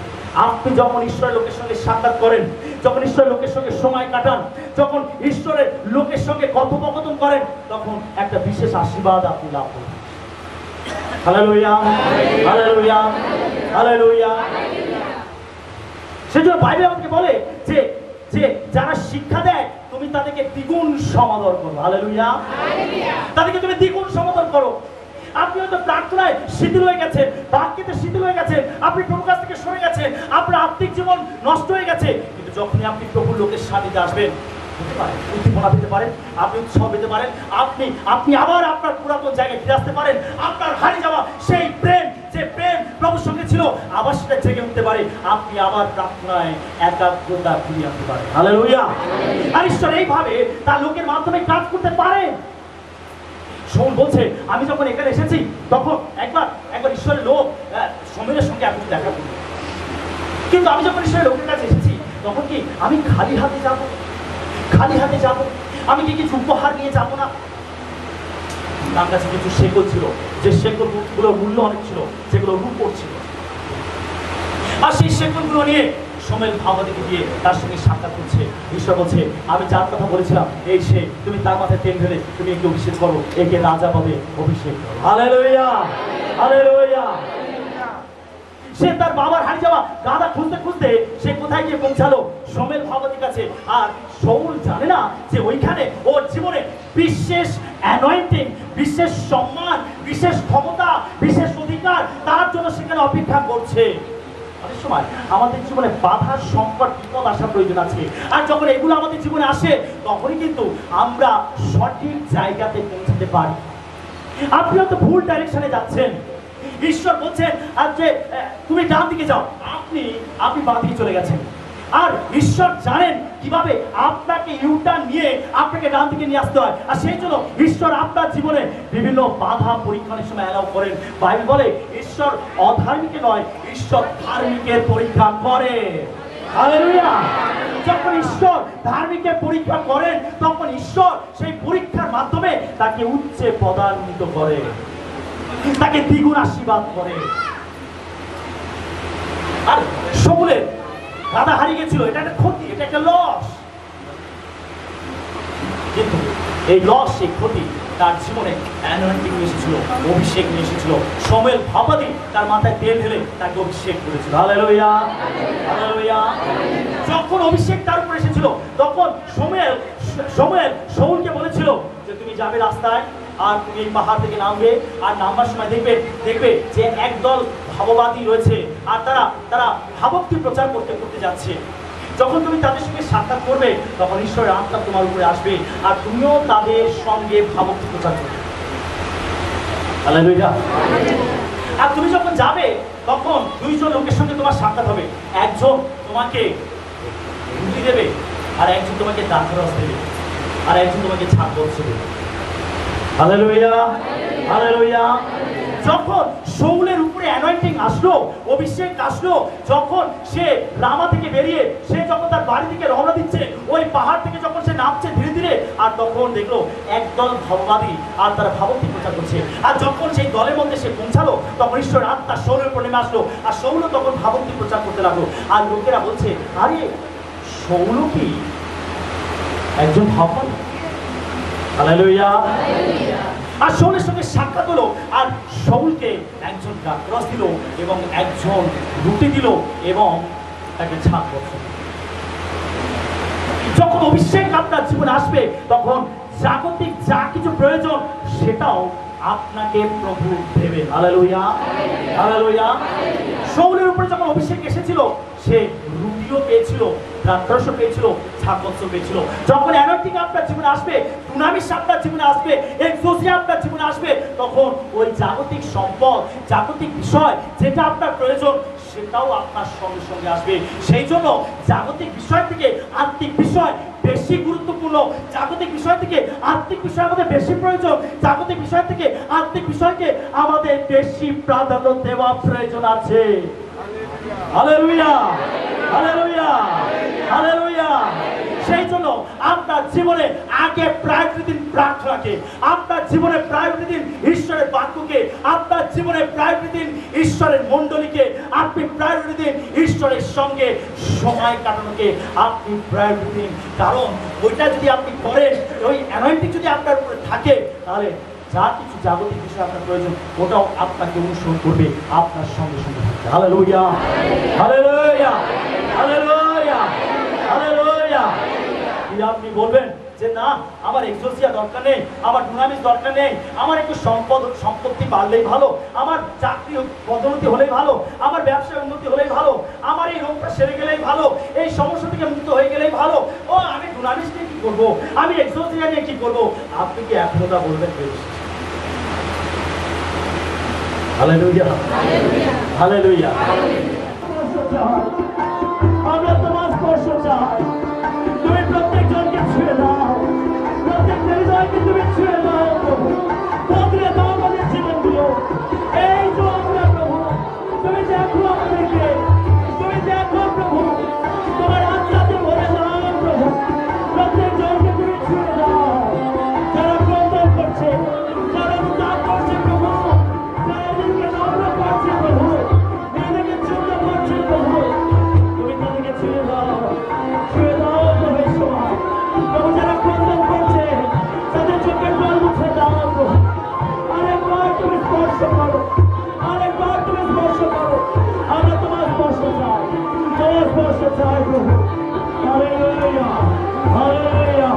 আপনি যখন ঈশ্বরের লোকের সঙ্গে সাক্ষাৎ করেন, যখন ঈশ্বরের লোকের সঙ্গে সময় কাটান, যখন ঈশ্বরের লোকের সঙ্গে কথোপকথন করেন, তখন একটা বিশেষ আশীর্বাদ আপনি লাভ করেন। Hallelujah, hallelujah, hallelujah. সেজন্য বাইবেল আমাকে বলে যে যে যারা শিক্ষা দেয় তুমি তাদেরকে দ্বিগুণ সমাদর করো। হালেলুয়া, তাদেরকে তুমি দ্বিগুণ সমাদর করো। আপনি হয়তো প্রার্থনায় শিথিল হয়ে গেছেন, বাক্যেতে শিথিল হয়ে গেছেন, আপনি প্রভুর কাছ থেকে সরে গেছেন, আপনার আত্মিক জীবন নষ্ট হয়ে গেছে, কিন্তু যখনই আপনি প্রভুর লোকের সান্নিধ্যে আসবেন, উদ্দীপনা পেতে পারেন, আপনি উৎসাহ পেতে পারেন, আপনি আবার আপনার পুরাতন জায়গায় ফিরে আসতে পারেন। আপনার হারিয়ে যাওয়া সেই প্রেম, যে প্রেম প্রভুর সঙ্গে ছিল, আবার সেটা জেগে উঠতে পারে। আপনি আবার প্রার্থনায় একাগ্রতা ফিরিয়ে আনতে পারেন। হালেলুয়া। আর ঈশ্বর এইভাবে তার লোকের মাধ্যমে কাজ করতে পারে। শাউল বলছে, আমি যখন এখানে এসেছি তখন একবার ঈশ্বরের লোক শমূয়েলের সঙ্গে আমি দেখা করি, কিন্তু আমি যখন ঈশ্বরের লোকের কাছে এসেছি তখন কি আমি খালি হাতে যাব? খালি হাতে যাব? আমি কি কিছু উপহার নিয়ে যাব না? তার কাছে কিছু শেকল ছিল, যে শেকলগুলোর মূল্য অনেক ছিল, যেগুলো রূপোর ছিল। আর সেই শেকলগুলো নিয়ে শমূয়েল ভাববাদীকে গিয়ে তার সঙ্গে সাক্ষাৎ করছে। ঈশ্বর বলছে, আমি যার কথা বলেছিলাম এই সে, তুমি তার মাথায় তেল ঢেলে তুমি একে অভিষেক করো, একে রাজা পাবে অভিষেক করো। Hallelujah, hallelujah. সে তার বাবার হারিয়ে যাওয়া গাধা খুঁজতে খুঁজতে সে কোথায় গিয়ে পৌঁছালো? শমূয়েল ভাববাদীর কাছে। আর শাউল জানে না যে ওইখানে ওর জীবনে বিশেষ অ্যানয়েন্টিং, বিশেষ সম্মান, বিশেষ ক্ষমতা, বিশেষ অধিকার তার জন্য সেখানে অপেক্ষা করছে। অনেক সময় আমাদের জীবনে বাধা, সংকট, বিপদ আসার প্রয়োজন আছে, আর যখন এগুলো আমাদের জীবনে আসে তখনই কিন্তু আমরা সঠিক জায়গাতে পৌঁছাতে পারি। আপনি হয়তো ভুল ডাইরেকশনে যাচ্ছেন, ঈশ্বর বলছেন আর যে তুমি ডান দিকে যাও, আপনি বাঁ দিকে চলে গেছেন। আর ঈশ্বর জানেন কিভাবে আপনাকে ইউটার্ন নিয়ে আপনাকে ডান দিকে নিয়ে আসতে হয়। আর সেই জন্য ঈশ্বর আপনার জীবনে বিভিন্ন বাধা পরীক্ষার সময় অ্যালাউ করেন। বাইবেল বলে ঈশ্বর অধার্মিকে নয়, ঈশ্বর ধার্মিকের পরীক্ষা করে। হালেলুয়া। যখন ঈশ্বর ধার্মিকের পরীক্ষা করেন তখন ঈশ্বর সেই পরীক্ষার মাধ্যমে তাকে উচ্চে পদান্বিত করে, তাকে দ্বিগুণ আশীর্বাদ করে। আর শমূয়েলের গাধা হারিয়ে গেছিল, এটা একটা ক্ষতি, এটা একটা লস। কিন্তু এই লস, এই ক্ষতি তার জীবনে অ্যানোয়েন্টিং এসেছিল, অভিষেক নিয়ে এসেছিল। শমূয়েল ভাবাদি তার মাথায় তেল ঢেলে তাকে অভিষেক করেছিল। Hallelujah, hallelujah. যখন অভিষেক তার উপর এসেছিল তখন শমূয়েল শাউলকে বলেছিল যে তুমি যাবে রাস্তায় আর তুমি এই পাহাড় থেকে নামবে, আর নামবার সময় দেখবে যে একদল ভাববাদী রয়েছে আর তারা ভাবক্তি প্রচার করতে যাচ্ছে। যখন তুমি তাদের সঙ্গে সাক্ষাৎ করবে তখন ঈশ্বরের আত্মা তোমার উপরে আসবে আর তুমিও তাদের সঙ্গে ভাবক্তি প্রচার করবে। হালেলুয়া। আর তুমি যখন যাবে তখন দুইজন লোকের সঙ্গে তোমার সাক্ষাৎ হবে। একজন তোমাকে রুটি দেবে, আর একজন তোমাকে দ্রাক্ষারস দেবে, আর একজন তোমাকে ছাগল দেবে। Hallelujah, hallelujah. যখন শাউলের উপরে অ্যানয়েন্টিং আসলো, অভিষেক আসলো, যখন সে রামা থেকে বেরিয়ে সে যখন তার বাড়ি থেকে রওনা দিচ্ছে, ওই পাহাড় থেকে যখন সে নামছে ধীরে ধীরে, আর তখন দেখলো একদল ভাববাদী আর তারা ভাবক্তি প্রচার করছে। আর যখন সেই দলের মধ্যে সে পৌঁছালো তখন ঈশ্বরের আত্মা শাউলের উপর নেমে আসলো, আর শাউলও তখন ভাবক্তি প্রচার করতে লাগলো। আর লোকেরা বলছে, আরে শাউল কি একজন ভাববাদী? হালেলুয়া। আর শাউলের সঙ্গে সাক্ষাৎ হলো, আর শাউলকে একজন দ্রাক্ষারস দিল এবং একজন রুটি দিল এবং তাকে ছাগল। যখন অভিষেক আপনার জীবনে আসবে তখন জাগতিক যা কিছু প্রয়োজন সেটাও আপনাকে প্রভু দেবে। Hallelujah, hallelujah. শাউলের উপরে যখন অভিষেক এসেছিল সে রুটিও পেয়েছিল, দ্রাক্ষারসও পেয়েছিল, ছাগলও পেয়েছিল। যখন অ্যানয়েন্টিং আপনার জীবনে আসবে, দুনামিস আপনার জীবনে আসবে, এক্সোসিয়া আপনার জীবনে আসবে, তখন ওই জাগতিক সম্পদ, জাগতিক বিষয় যেটা আপনার প্রয়োজন সেটাও আপনার সঙ্গে সঙ্গে আসবে। সেই জন্য জাগতিক বিষয় থেকে আত্মিক বিষয় বেশি গুরুত্বপূর্ণ। জাগতিক বিষয় থেকে আত্মিক বিষয় আমাদের বেশি প্রয়োজন। জাগতিক বিষয় থেকে আত্মিক বিষয়কে আমাদের বেশি প্রাধান্য দেওয়া প্রয়োজন আছে। Hallelujah, hallelujah, hallelujah. সেই জন্য আপনার জীবনে আগে প্রায়োরিটি দিন প্রার্থনাকে, আপনার জীবনে প্রায়োরিটি দিন ঈশ্বরের বাক্যকে, আপনার জীবনে প্রায়োরিটি দিন ঈশ্বরের মণ্ডলীকে, আপনি প্রায়োরিটি দিন ঈশ্বরের সঙ্গে সময় কাটানোকে আপনি প্রায়োরিটি দিন। কারণ ওইটা যদি আপনি করেন, ওই অ্যানয়েন্টিং যদি আপনার উপরে থাকে, তাহলে যা কিছু জাগতিক বিষয় আপনার প্রয়োজন ওটাও আপনাকে অনুসরণ করবে, আপনার সঙ্গে সঙ্গে থাকবে। Hallelujah, hallelujah, hallelujah, hallelujah. আপনি বলবেন যে না, আমার এক্সোসিয়া দরকার নেই, আমার দুনামিস দরকার নেই, আমার একটু সম্পত্তি বাড়লেই ভালো, আমার চাকরি পদোন্নতি হলেই ভালো, আমার ব্যবসায় উন্নতি হলেই ভালো, আমার এই রোগটা সেরে গেলেই ভালো, এই সমস্যা থেকে মুক্ত হয়ে গেলেই ভালো। ও আমি দুনামিস নিয়ে কি করবো, আমি এক্সোসিয়া নিয়ে কি করবো? আপনি কি এখনো তা বলবেন? Hallelujah, hallelujah. আমরা তোমার স্পর্শ চাই। তুমি প্রত্যেকজনকে ছুঁয়ে দাও, প্রত্যেক হৃদয়কে তুমি ছুঁয়ে দাও প্রভু, বদলে দাও আমাদের জীবনগুলো। এই তো আমরা প্রভু, তুমি দেখো আমাদেরকে, তুমি দেখো প্রভু, তোমার আত্মাতে ভরে দাও প্রভু, প্রত্যেকজনকে তুমি ছুঁয়ে দাও। যারা ক্রন্দন করছে, যারা উদ্ধার করছে প্রভু, যারা নিজেকে নম্র করছে প্রভু, নিজেকে চূর্ণ করছে প্রভু, তুমি তাদেরকে ছুঁয়ে দাও, ছুঁয়ে দাও প্রভু। সময় প্রভু যারা ক্রন্দন করছে তাদের চোখের জল মুছে দাও প্রভু। আরেকবার তুমি স্পর্শ করো, আরেকবার তুমি স্পর্শ করো। আমরা তোমার স্পর্শ চাই, তোমার স্পর্শ চাই প্রভু। Hallelujah, hallelujah.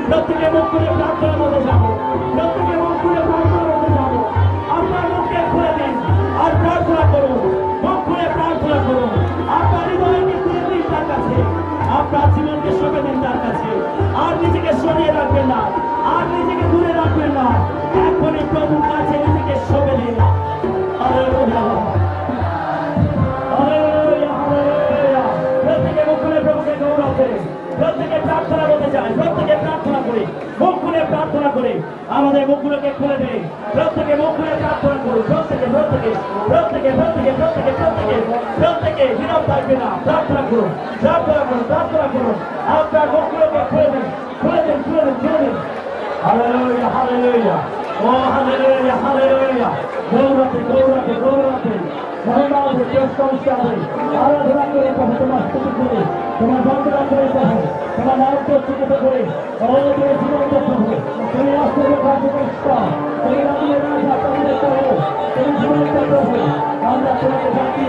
প্রত্যেকে মুখ খুলে প্রার্থনার মধ্যে যাবো, প্রত্যেকে মুখ খুলে প্রার্থনার মধ্যে যাবো। আপনার মুখকে খুলে দিন আর প্রার্থনা করুন, মুখ খুলে প্রার্থনা করুন। আপনার হৃদয়কে তুলে দিন তার কাছে, আপনার জীবনকে সঁপে দিন তার কাছে। আর নিজেকে সরিয়ে রাখবেন না, আর নিজেকে দূরে রাখবেন না, এখনই প্রভুর কাছে নিজেকে সঁপে দিন। Hallelujah, hallelujah, hallelujah. প্রত্যেকে মুখ খুলে প্রভু প্রত্যেকে প্রার্থনা করতে চায়, প্রত্যেকে প্রার্থনা করে, মুখ খুলে প্রার্থনা করে আমাদের মুখগুলোকে খুলে দেয়। প্রত্যেকে মুখ খুলে প্রার্থনা করুন, প্রত্যেকে প্রত্যেকে প্রত্যেকে প্রত্যেকে প্রত্যেকে প্রত্যেকে প্রত্যেকে বিনয় থাকবে না, প্রার্থনা করুন, প্রার্থনা করুন, প্রার্থনা করুন। আপনার মুখগুলোকে খুলে দিন, খুলে দিন, খুলে দিন, খুলে দিন। হালেলুয়া, হালেলুয়া, ও হালেলুয়া, হালেলুয়া। গৌরবে, গৌরবে, গৌরবে মহিমাদের প্রশংসা করে আরাধনা করে প্রভু তোমার স্তুতি করে তোমার বন্দনা করে প্রভু তোমার নামকে উচ্চরিত করে ও তুমি জীবন্ত প্রভু, তুমি আশ্চর্য কার্যকর্তা, তুমি আমাদের রাজা, তোমাদের প্রভু, তুমি জীবন্ত প্রভু। আমরা তোমাকে ডাকি,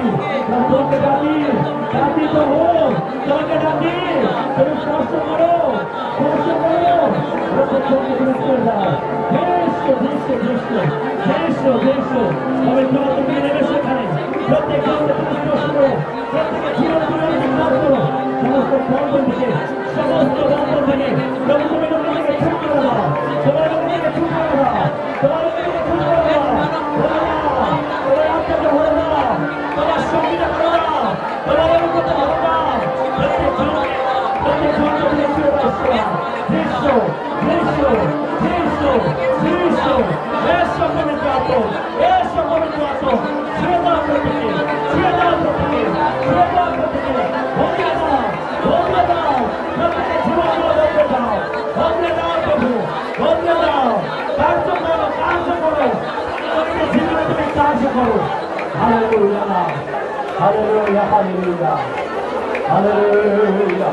তোমাকে ডাকি, ডাকি প্রভু, তোমাকে ডাকি, তুমি স্পর্শ করো, স্পর্শ করো, প্রত্যেককে তুমি করে দাও। দেশ দেশ দেশ দেশ দেশ তবে তোমার তুমি নেবে সেখানে প্রত্যেক তুমি স্পর্শ করো, প্রত্যেকে জীবন করো, সমস্ত বন্ধন থেকে, সমস্ত বন্ধন থেকে প্রভু তুমি তোমাকে ছুট করে দাও, তোমার তোমাকে ছুট করে দাও, তোমার তোমাকে ছুট করে দাও, তোমার আত্মাকে ভরে দাও, তোমার শক্তিটা ভরে দাও, তোমার অনুভূতি ভরে দাও। প্রত্যেক জনকে প্রত্যেক জনকে তুমি ছুড়ে দাও। দৃশ্য দৃশ্য দৃশ্য দৃশ্য এসব পবিত্র আত্ম, এসব পবিত্র আত্ম ছুড়ে দাও প্রত্যেকে, ছুড়ে দাও প্রত্যেকে, ছুড়ে দাও প্রত্যেকে, বদলে দাও, বদলে দাও, প্রত্যেকে জীবনগুলো বদলে দাও, বদলে দাও প্রভু, বদলে দাও, কার্য করো, কার্য করো, প্রত্যেক জীবনে তুমি কার্য করো। Hallelujah, hallelujah, hallelujah, hallelujah,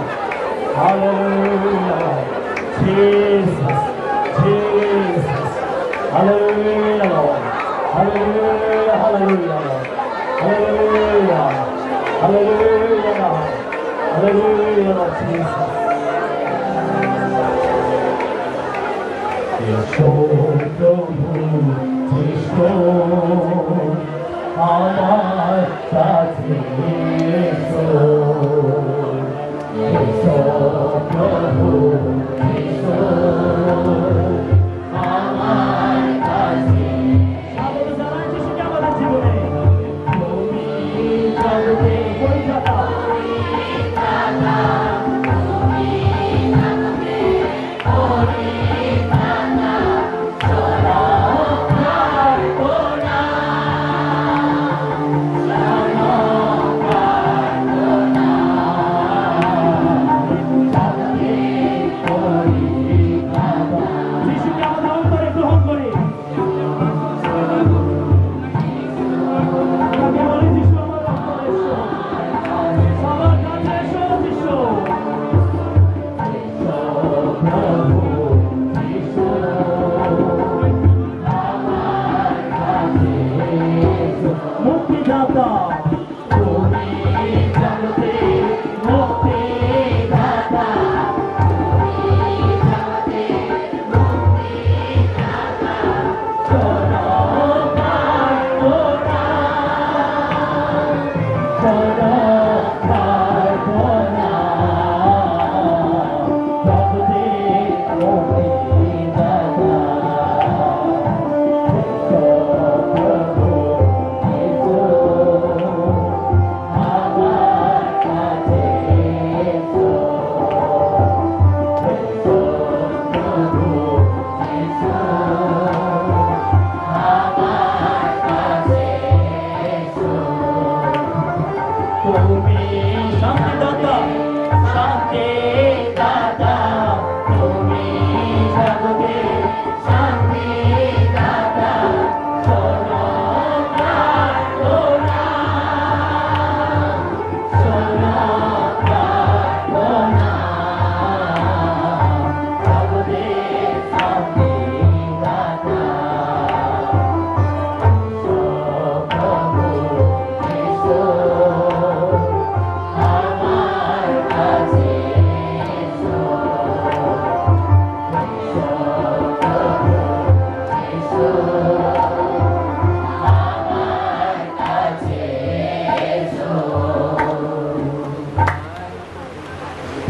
hallelujah, Jesus, Jesus, hallelujah, Lord, hallelujah, hallelujah, Lord, hallelujah, hallelujah, Lord, hallelujah, Lord Jesus. Yesho Prabhu, Yesho, amar kache Yesho, Yesho Prabhu, Yesho, amar kache. Sabolo jalan Yesho kya bola jibone? Tumi jagte koi jata.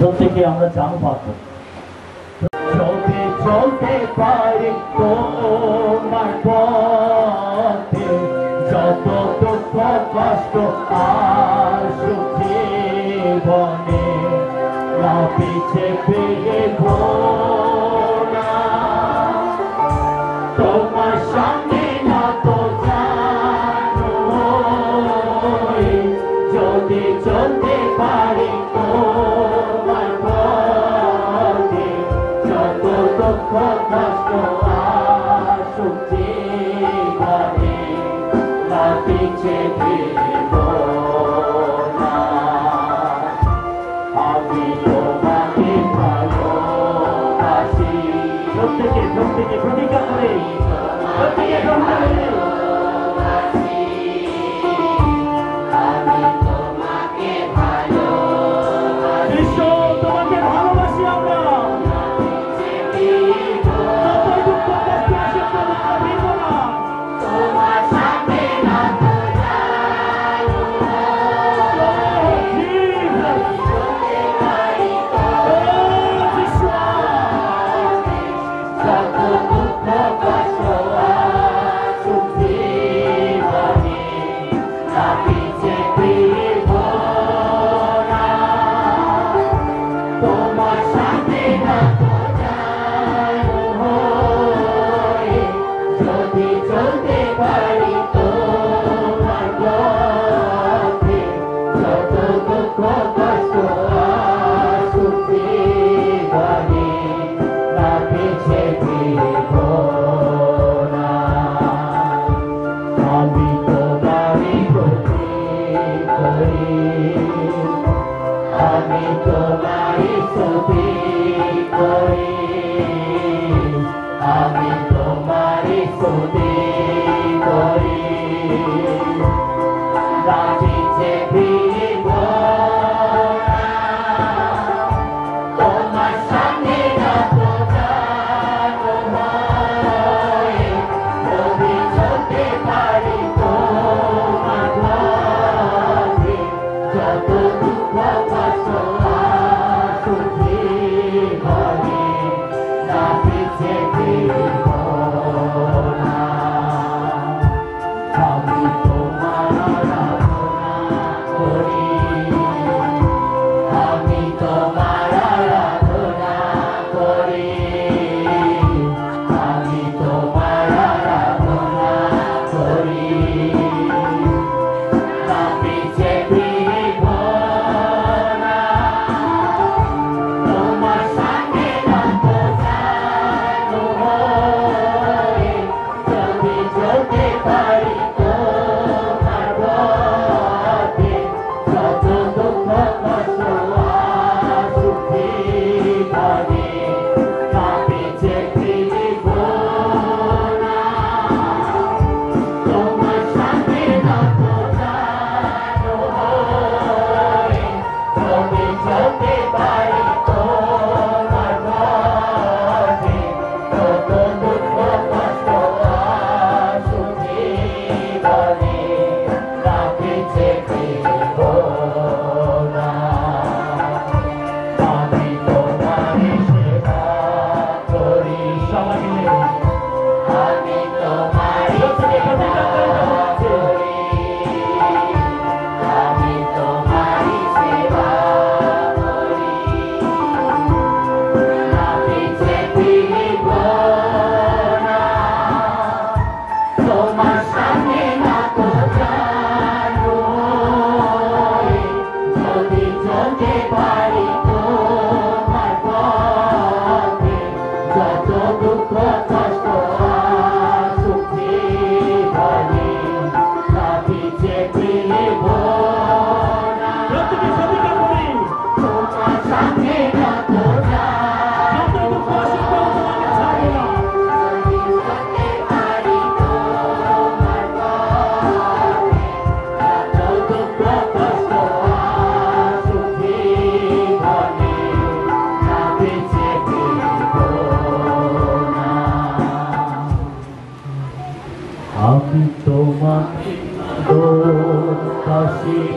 প্রত্যেকে আমরা জানো পাবো চলতে চলতে পারি তোমার পথে, যত দুঃখ কষ্ট আর সুখ জীবনে না পিছে ফিরব না, তোমার সামনে নত জানো হই, যদি চলতে পারি তোমার পথে, যত দুঃখ কষ্ট আসুক জীবনে, না পিছে ফিরব না। আমি তোমাকে ভালোবাসি, প্রত্যেকে প্রতিজ্ঞা করে, প্রত্যেকে গ্রহণ করে।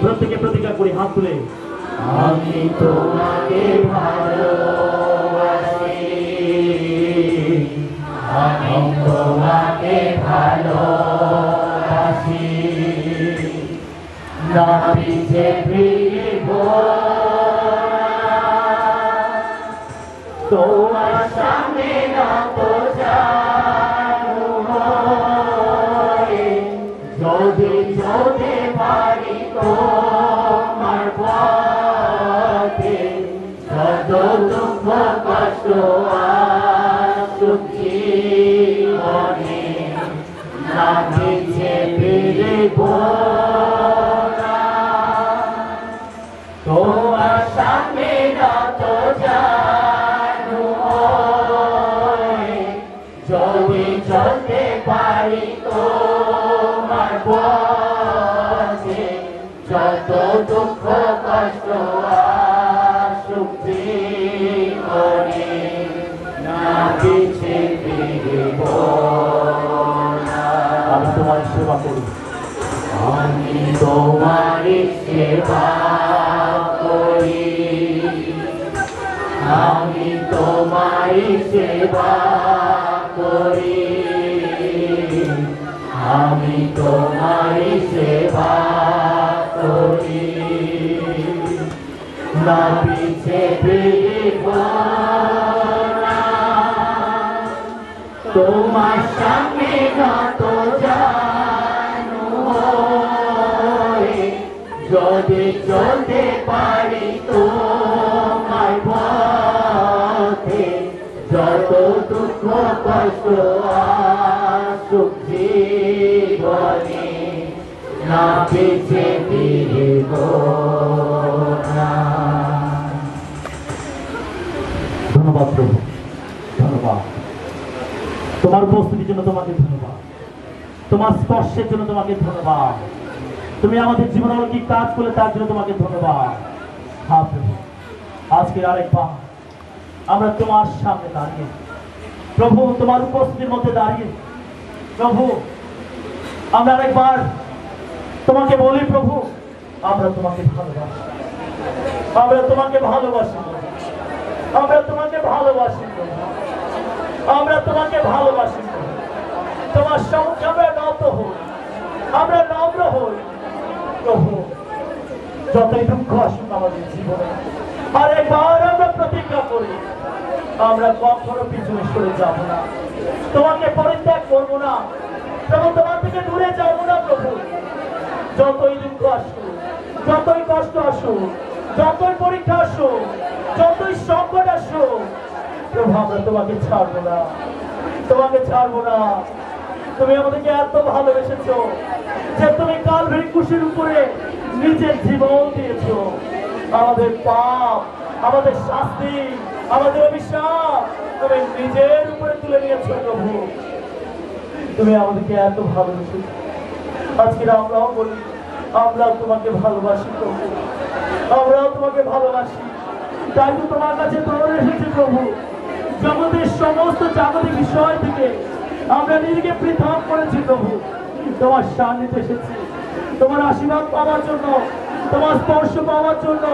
প্রত্যেকে প্রতিজ্ঞা করি, হাত তুলে। আমি তোমাকে ভালোবাসি, আমি তোমাকে ভালোবাসি, না পিছে ফিরব না। তোমার সামনে নত জানু হয়ে যদি যদি পারি তোমার পথে যত দুঃখ কষ্ট আসুক জীবনে না পিছে ফিরিব না তোমার সামনে নত জানু হয়ে যদি চলতে পারি তোমার পথে যত দুঃখ কষ্ট আসুক জীবনে না পিছে ফিরিব না। আমি তোমার সেবা করি, আমি তোমার সেবা করি, আমি তোমার সেবা করি, আমি তোমার সেবা করি, না পিছে ফিরিব না। তোমার সামনে নত জানু হয়ে যদি চলতে পারি তোমার পথে যত দুঃখ কষ্ট আসুক জীবনে না পিছে ফিরিব না। ধন্যবাদ প্রভু, ধন্যবাদ তোমার উপস্থিতির জন্য, তোমাকে ধন্যবাদ, তোমার স্পর্শের জন্য তোমাকে ধন্যবাদ, তুমি আমাদের জীবনে অলৌকিক কাজ করলে তার জন্য তোমাকে ধন্যবাদ। হ্যাঁ প্রভু, আজকে আরেকবার আমরা তোমার সামনে দাঁড়িয়ে প্রভু, তোমার উপস্থিতির মধ্যে দাঁড়িয়ে প্রভু আমরা আরেকবার তোমাকে বলি প্রভু, আমরা তোমাকে ভালোবাসি, আমরা তোমাকে ভালোবাসি, আমরা তোমাকে ভালোবাসি, আমরা তোমাকে ভালোবাসি। তোমার সম্মুখে আমরা নত হই, আমরা নম্র হই প্রভু। যতই দুঃখ আসুক আমাদের জীবনে, আরেকবার আমরা প্রতিজ্ঞা করি, আমরা কখনো পিছনে সরে যাব না, তোমাকে পরিত্যাগ করবো না প্রভু, তোমার থেকে দূরে যাব না প্রভু। যতই দুঃখ আসুক, যতই কষ্ট আসুক, যতই পরীক্ষা আসুক, যতই সংকট আসুক প্রভু, আমরা তোমাকে ছাড়বো না, তোমাকে ছাড়বো না। তুমি আমাদেরকে এত ভালোবেসেছো যে তুমি কালভারি ক্রুশের উপরে নিজের জীবন দিয়েছো। আমাদের পাপ, আমাদের শাস্তি, আমাদের অভিশাপ তুমি নিজের উপরে তুলে নিয়েছো প্রভু। তুমি আমাদেরকে এত ভালোবেসেছো, আজকে আমরাও বলি আমরাও তোমাকে ভালোবাসি প্রভু, আমরাও তোমাকে ভালোবাসি। তাই তো তোমার কাছে দৌড়ে এসেছি প্রভু, জগতের সমস্ত জাগতিক বিষয় থেকে আমরা নিজেকে পৃথক করেছি প্রভু, তোমার সান্নিধ্যে এসেছি তোমার আশীর্বাদ পাওয়ার জন্য, তোমার স্পর্শ পাওয়ার জন্য,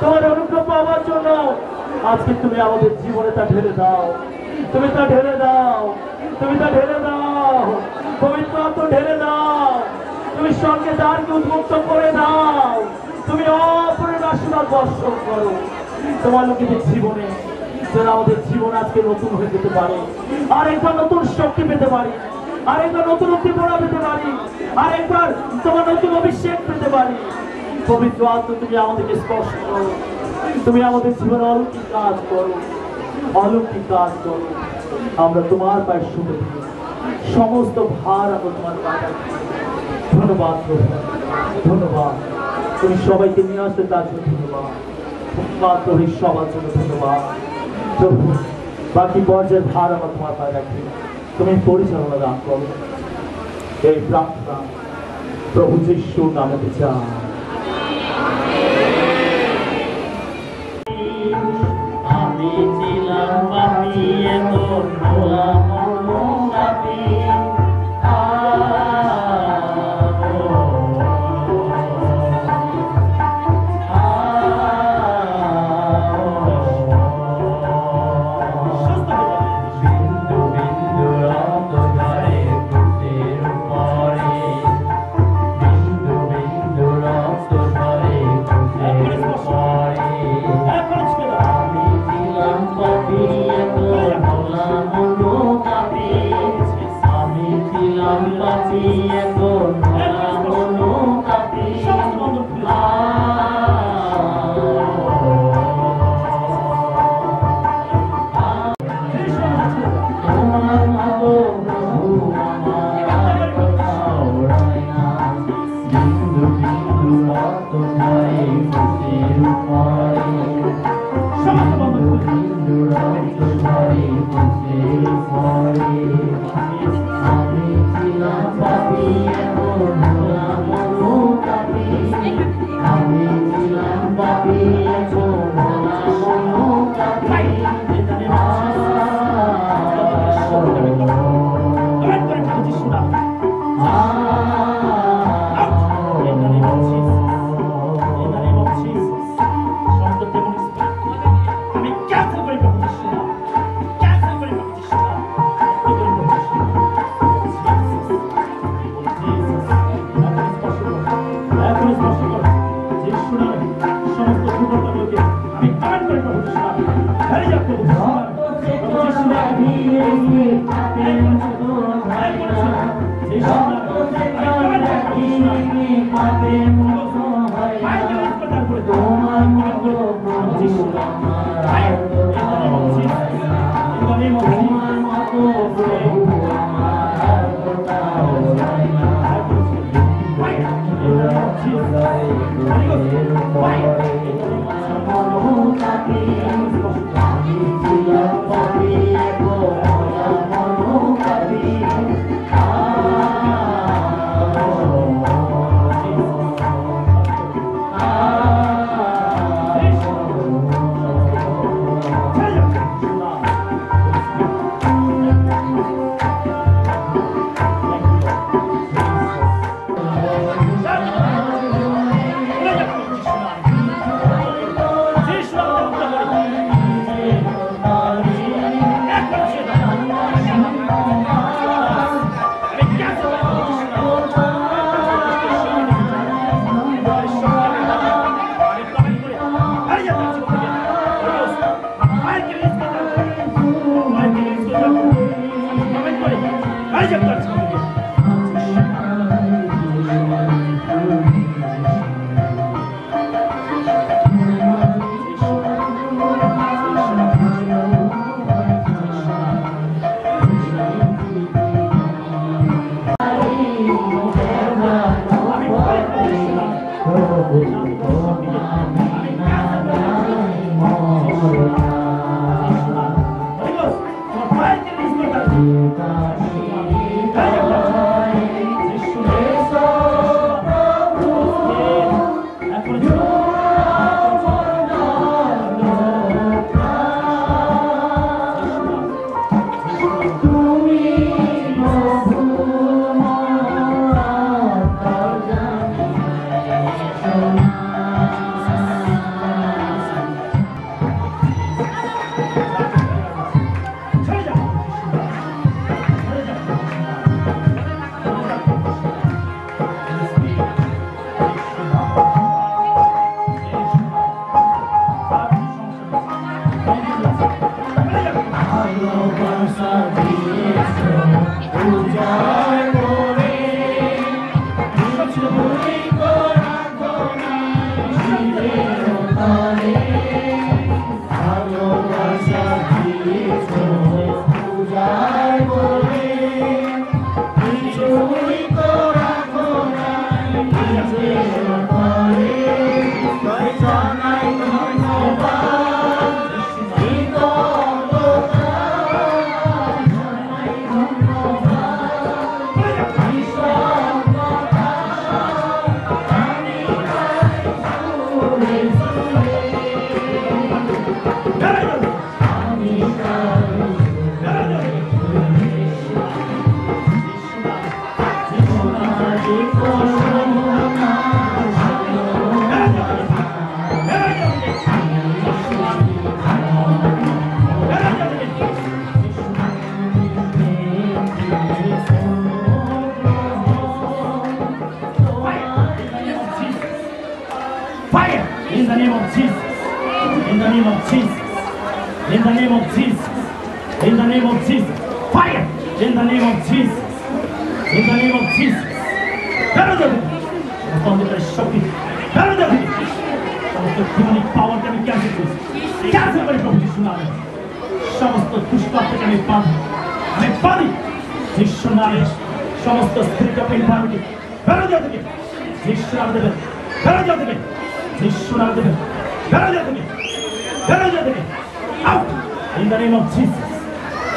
তোমার অনুগ্রহ পাওয়ার জন্য। আজকে তুমি আমাদের জীবনে তা ঢেলে দাও, তুমি তা ঢেলে দাও, তুমি তা ঢেলে দাও, পবিত্র আত্মা ঢেলে দাও, তুমি সঙ্গে দ্বারকে উন্মুক্ত করে দাও, তুমি অপরের আশীর্বাদ বর্ষণ করো তোমার লোকেদের জীবনে, যেন আমাদের জীবন আজকে নতুন হয়ে যেতে পারে, আর একবার নতুন শক্তি পেতে পারি, আর একবার নতুন উদ্দীপনা পেতে পারি, আর একবার তোমার নতুন অভিষেক পেতে পারি। পবিত্র আত্মা তুমি আমাদেরকে স্পর্শ করো, তুমি আমাদের জীবনে অলৌকিক কাজ করো, অলৌকিক কাজ করো। আমরা তোমার পায়ে শুনে দিই, সমস্ত ভার আমরা তোমার পায়ে রাখি। ধন্যবাদ প্রভু, ধন্যবাদ, তুমি সবাইকে নিয়ে আসতে তার জন্য ধন্যবাদ, ধন্যবাদ প্রভু, সবার জন্য ধন্যবাদ প্রভু। বাকি পর্যায়ের ভার আমরা তোমার পায়ে রাখি, তুমি পরিচালনা দান করো। এই প্রার্থনা প্রভু যিশুর নামে চাই। আমি ছিলাম পাপী, এখন হলাম পাপী। আমি ছিলাম পাপী,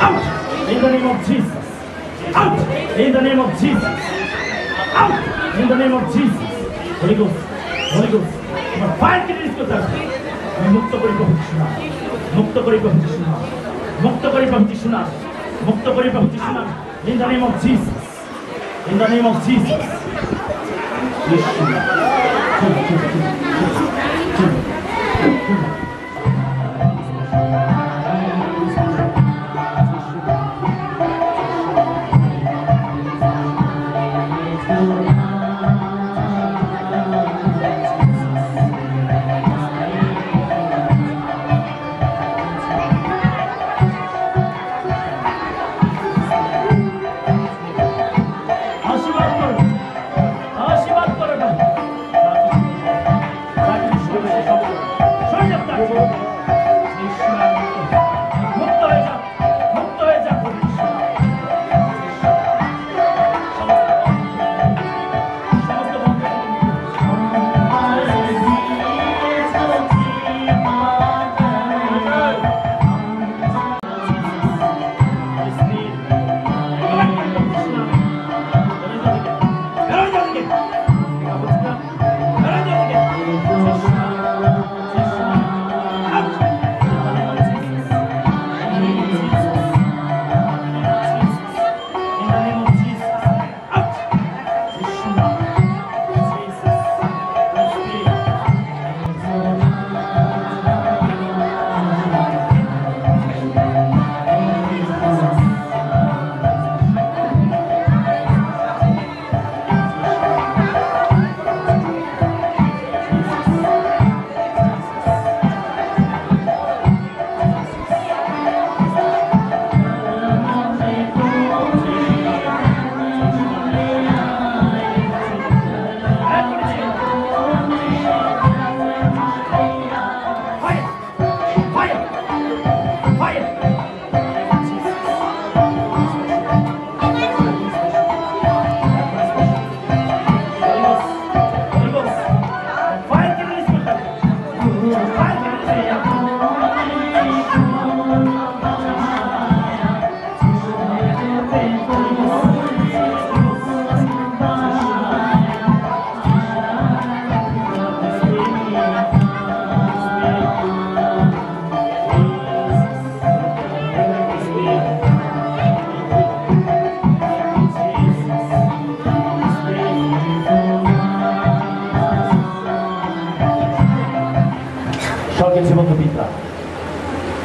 Out! In the name of Jesus. Out! In the name of Jesus. Out! In the name of Jesus. Holy Ghost. Holy Ghost. তোমার ফায়ারকে রিলিজ করতে আসবে। আমি মুক্ত করি প্রভু যিশু নামে। মুক্ত করি প্রভু যিশু নামে। মুক্ত করি প্রভু যিশু নামে। মুক্ত করি প্রভু যিশু নামে। In the name of Jesus. In the name of Jesus. যিশু।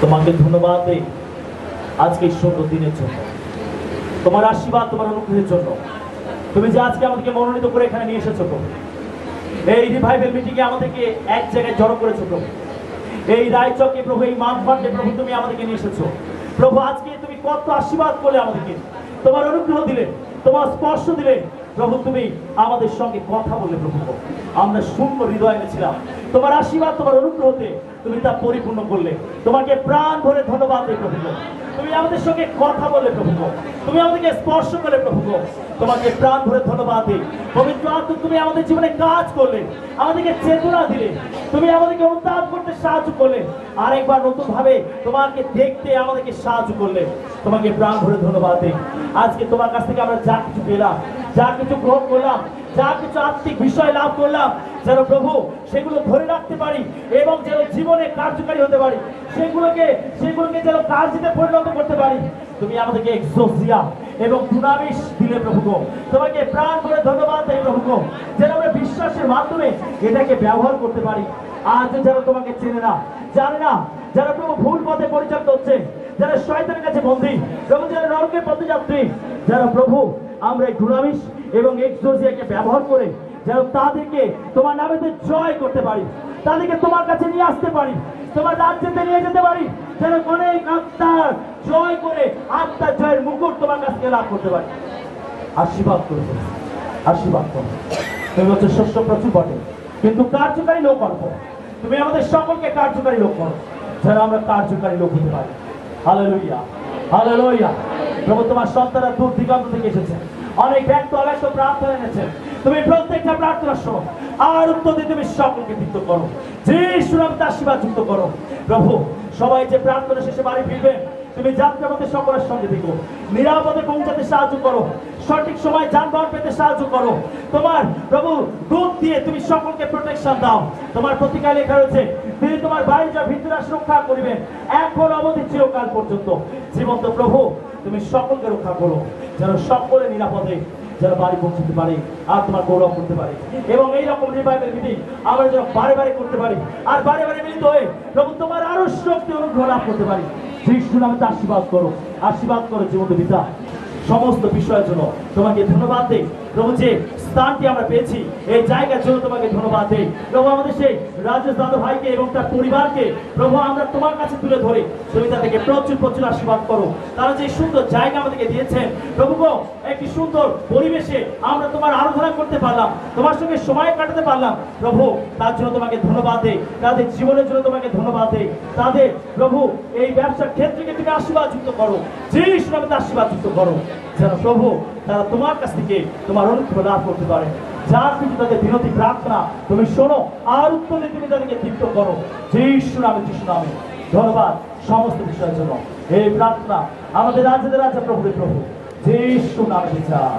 তোমাকে ধন্যবাদ দেই আজকে এই সুন্দর দিনের জন্য, তোমার আশীর্বাদ, তোমার অনুগ্রহের জন্য। তুমি যে আজকে আমাদেরকে মনোনীত করে এখানে নিয়ে এসেছো প্রভু, এই রিভাইভাল মিটিংয়ে আমাদেরকে এক জায়গায় জড়ো করেছো প্রভু, এই রায়চকে প্রভু, এই মানফান্ডে প্রভু তুমি আমাদেরকে নিয়ে এসেছো প্রভু। আজকে তুমি কত আশীর্বাদ করলে আমাদেরকে, তোমার অনুগ্রহ দিলে, তোমার স্পর্শ দিলে প্রভু, তুমি আমাদের সঙ্গে কথা বলে প্রভু। আমরা শূন্য হৃদয় এনেছিলাম, তোমার আশীর্বাদ, তোমার অনুগ্রহতে তুমি তা পরিপূর্ণ করলে। তোমাকে প্রাণ ভরে ধন্যবাদ দিই প্রভু। তুমি আমাদের সঙ্গে কথা বলে প্রভু, তুমি আমাদেরকে স্পর্শ করে প্রভু, তোমাকে প্রাণ ভরে ধন্যবাদ দিই। পবিত্র আত্মা তুমি আমাদের জীবনে কাজ করলে, আমাদেরকে চেতনা দিলে, তুমি আমাদেরকে উত্তাপ করতে সাহায্য করলে, আরেকবার নতুন ভাবে তোমাকে দেখতে আমাদেরকে সাহায্য করলে। তোমাকে প্রাণ ভরে ধন্যবাদ দিই। আজকে তোমার কাছ থেকে আমরা যা কিছু পেলাম, যা কিছু গ্রহণ করলাম, যা কিছু আত্মিক বিষয় লাভ করলাম, যেন প্রভু সেগুলো ধরে রাখতে পারি এবং যেন জীবনে কার্যকারী হতে পারি, সেগুলোকে যেন কার্যে পরিণত করতে পারি। তুমি আমাদেরকে এক্সোসিয়া এবং দুনামিশ দিলে প্রভু, তোমাকে প্রাণ করে ধন্যবাদ দেই প্রভু, যেন আমরা বিশ্বাসের মাধ্যমে এটাকে ব্যবহার করতে পারি। আজ যারা তোমাকে চেনে না, জানে না, যারা প্রভু ভুল পথে পরিচালিত হচ্ছে, যারা শয়তানের কাছে বন্দী প্রভু, যারা নরকের পথযাত্রী, যারা প্রভু আমরা এই দুনামিশ এবং এক্সোসিয়াকে ব্যবহার করে যেন তাদেরকে তোমার নামেতে জয় করতে পারি, তাদেরকে তোমার কাছে নিয়ে আসতে পারি, তোমার রাজ্যতে নিয়ে যেতে পারি, যেন অনেক আত্মার জয় করে আত্মার জয়ের মুকুট তোমার কাছ থেকে লাভ করতে পারি। আশীর্বাদ করবে, আশীর্বাদ করবে। তুমি হচ্ছে শস্য প্রচুর বটে, কিন্তু কার্যকারী লোক অল্প। তুমি আমাদের সকলকে কার্যকারী লোক করো, যেন আমরা কার্যকারী লোক হতে পারি। Hallelujah, hallelujah. প্রভু তোমার সন্তানরা দূর দিগন্ত থেকে এসেছে, অনেক ব্যক্ত অব্যক্ত প্রার্থনা এনেছে। তুমি প্রত্যেকটা প্রার্থনা শোনো আর উত্তর দিয়ে তুমি সকলকে তৃপ্ত করো। যিশুর নামে আশীর্বাদ যুক্ত করো প্রভু। সবাই যে প্রার্থনা শেষে বাড়ি ফিরবে, তুমি যাত্রার মধ্যে সকলের সঙ্গে থেকো, নিরাপদে পৌঁছাতে সাহায্য করো, সঠিক সময় যানবাহন পেতে সাহায্য করো। তোমার প্রভু দূত দিয়ে তুমি সকলকে প্রোটেকশন দাও। তোমার প্রতিকায় লেখা রয়েছে তিনি তোমার বাড়ি যা ভিতরে রক্ষা করিবেন এখন অবধি চিরকাল পর্যন্ত। জীবন্ত প্রভু তুমি সকলকে রক্ষা করো, যেন সকলে নিরাপদে যেন বাড়ি পৌঁছতে পারে আর তোমার গৌরব করতে পারে। এবং এইরকম রিভাইভাল মিটিং আমরা যেন বারে বারে করতে পারি আর বারে বারে মিলিত হয়ে প্রভু তোমার আরো শক্তি অনুগ্রহ লাভ করতে পারি। যিশুর নামে আশীর্বাদ করো, আশীর্বাদ করো জীবন্ত পিতা। সমস্ত বিষয়ের জন্য তোমাকে ধন্যবাদ দেই প্রভু, যে স্থানটি আমরা পেয়েছি এই জায়গার জন্য তোমাকে ধন্যবাদ দেই প্রভু। আমাদের সেই রাজেশ দাদু ভাইকে এবং তার পরিবারকে প্রভু আমরা তোমার কাছে তুলে ধরে তুমি তাদেরকে প্রচুর প্রচুর আশীর্বাদ করো। তারা যে সুন্দর জায়গা আমাদেরকে দিয়েছেন প্রভু গো, একটি সুন্দর পরিবেশে আমরা তোমার আরাধনা করতে পারলাম, তোমার সঙ্গে সময় কাটাতে পারলাম প্রভু, তার জন্য তোমাকে ধন্যবাদ দেই। তাদের জীবনের জন্য তোমাকে ধন্যবাদ দেই। তাদের প্রভু এই ব্যবসার ক্ষেত্রকে তুমি আশীর্বাদ যুক্ত করো, যিশুর নামে আশীর্বাদ যুক্ত করো, যেন প্রভু তারা তোমার কাছ থেকে তোমার অনুগ্রহ লাভ করতে পারে। যার কিন্তু তাদের বিনতি প্রার্থনা তুমি শোনো আর উত্তরে তুমি তাদেরকে তৃপ্ত করো। যিশুর নামে, যিশুর নামে ধন্যবাদ সমস্ত বিষয়ের জন্য। এই প্রার্থনা আমাদের রাজ্যের রাজা প্রভু প্রভু যিশুর নামে চাই।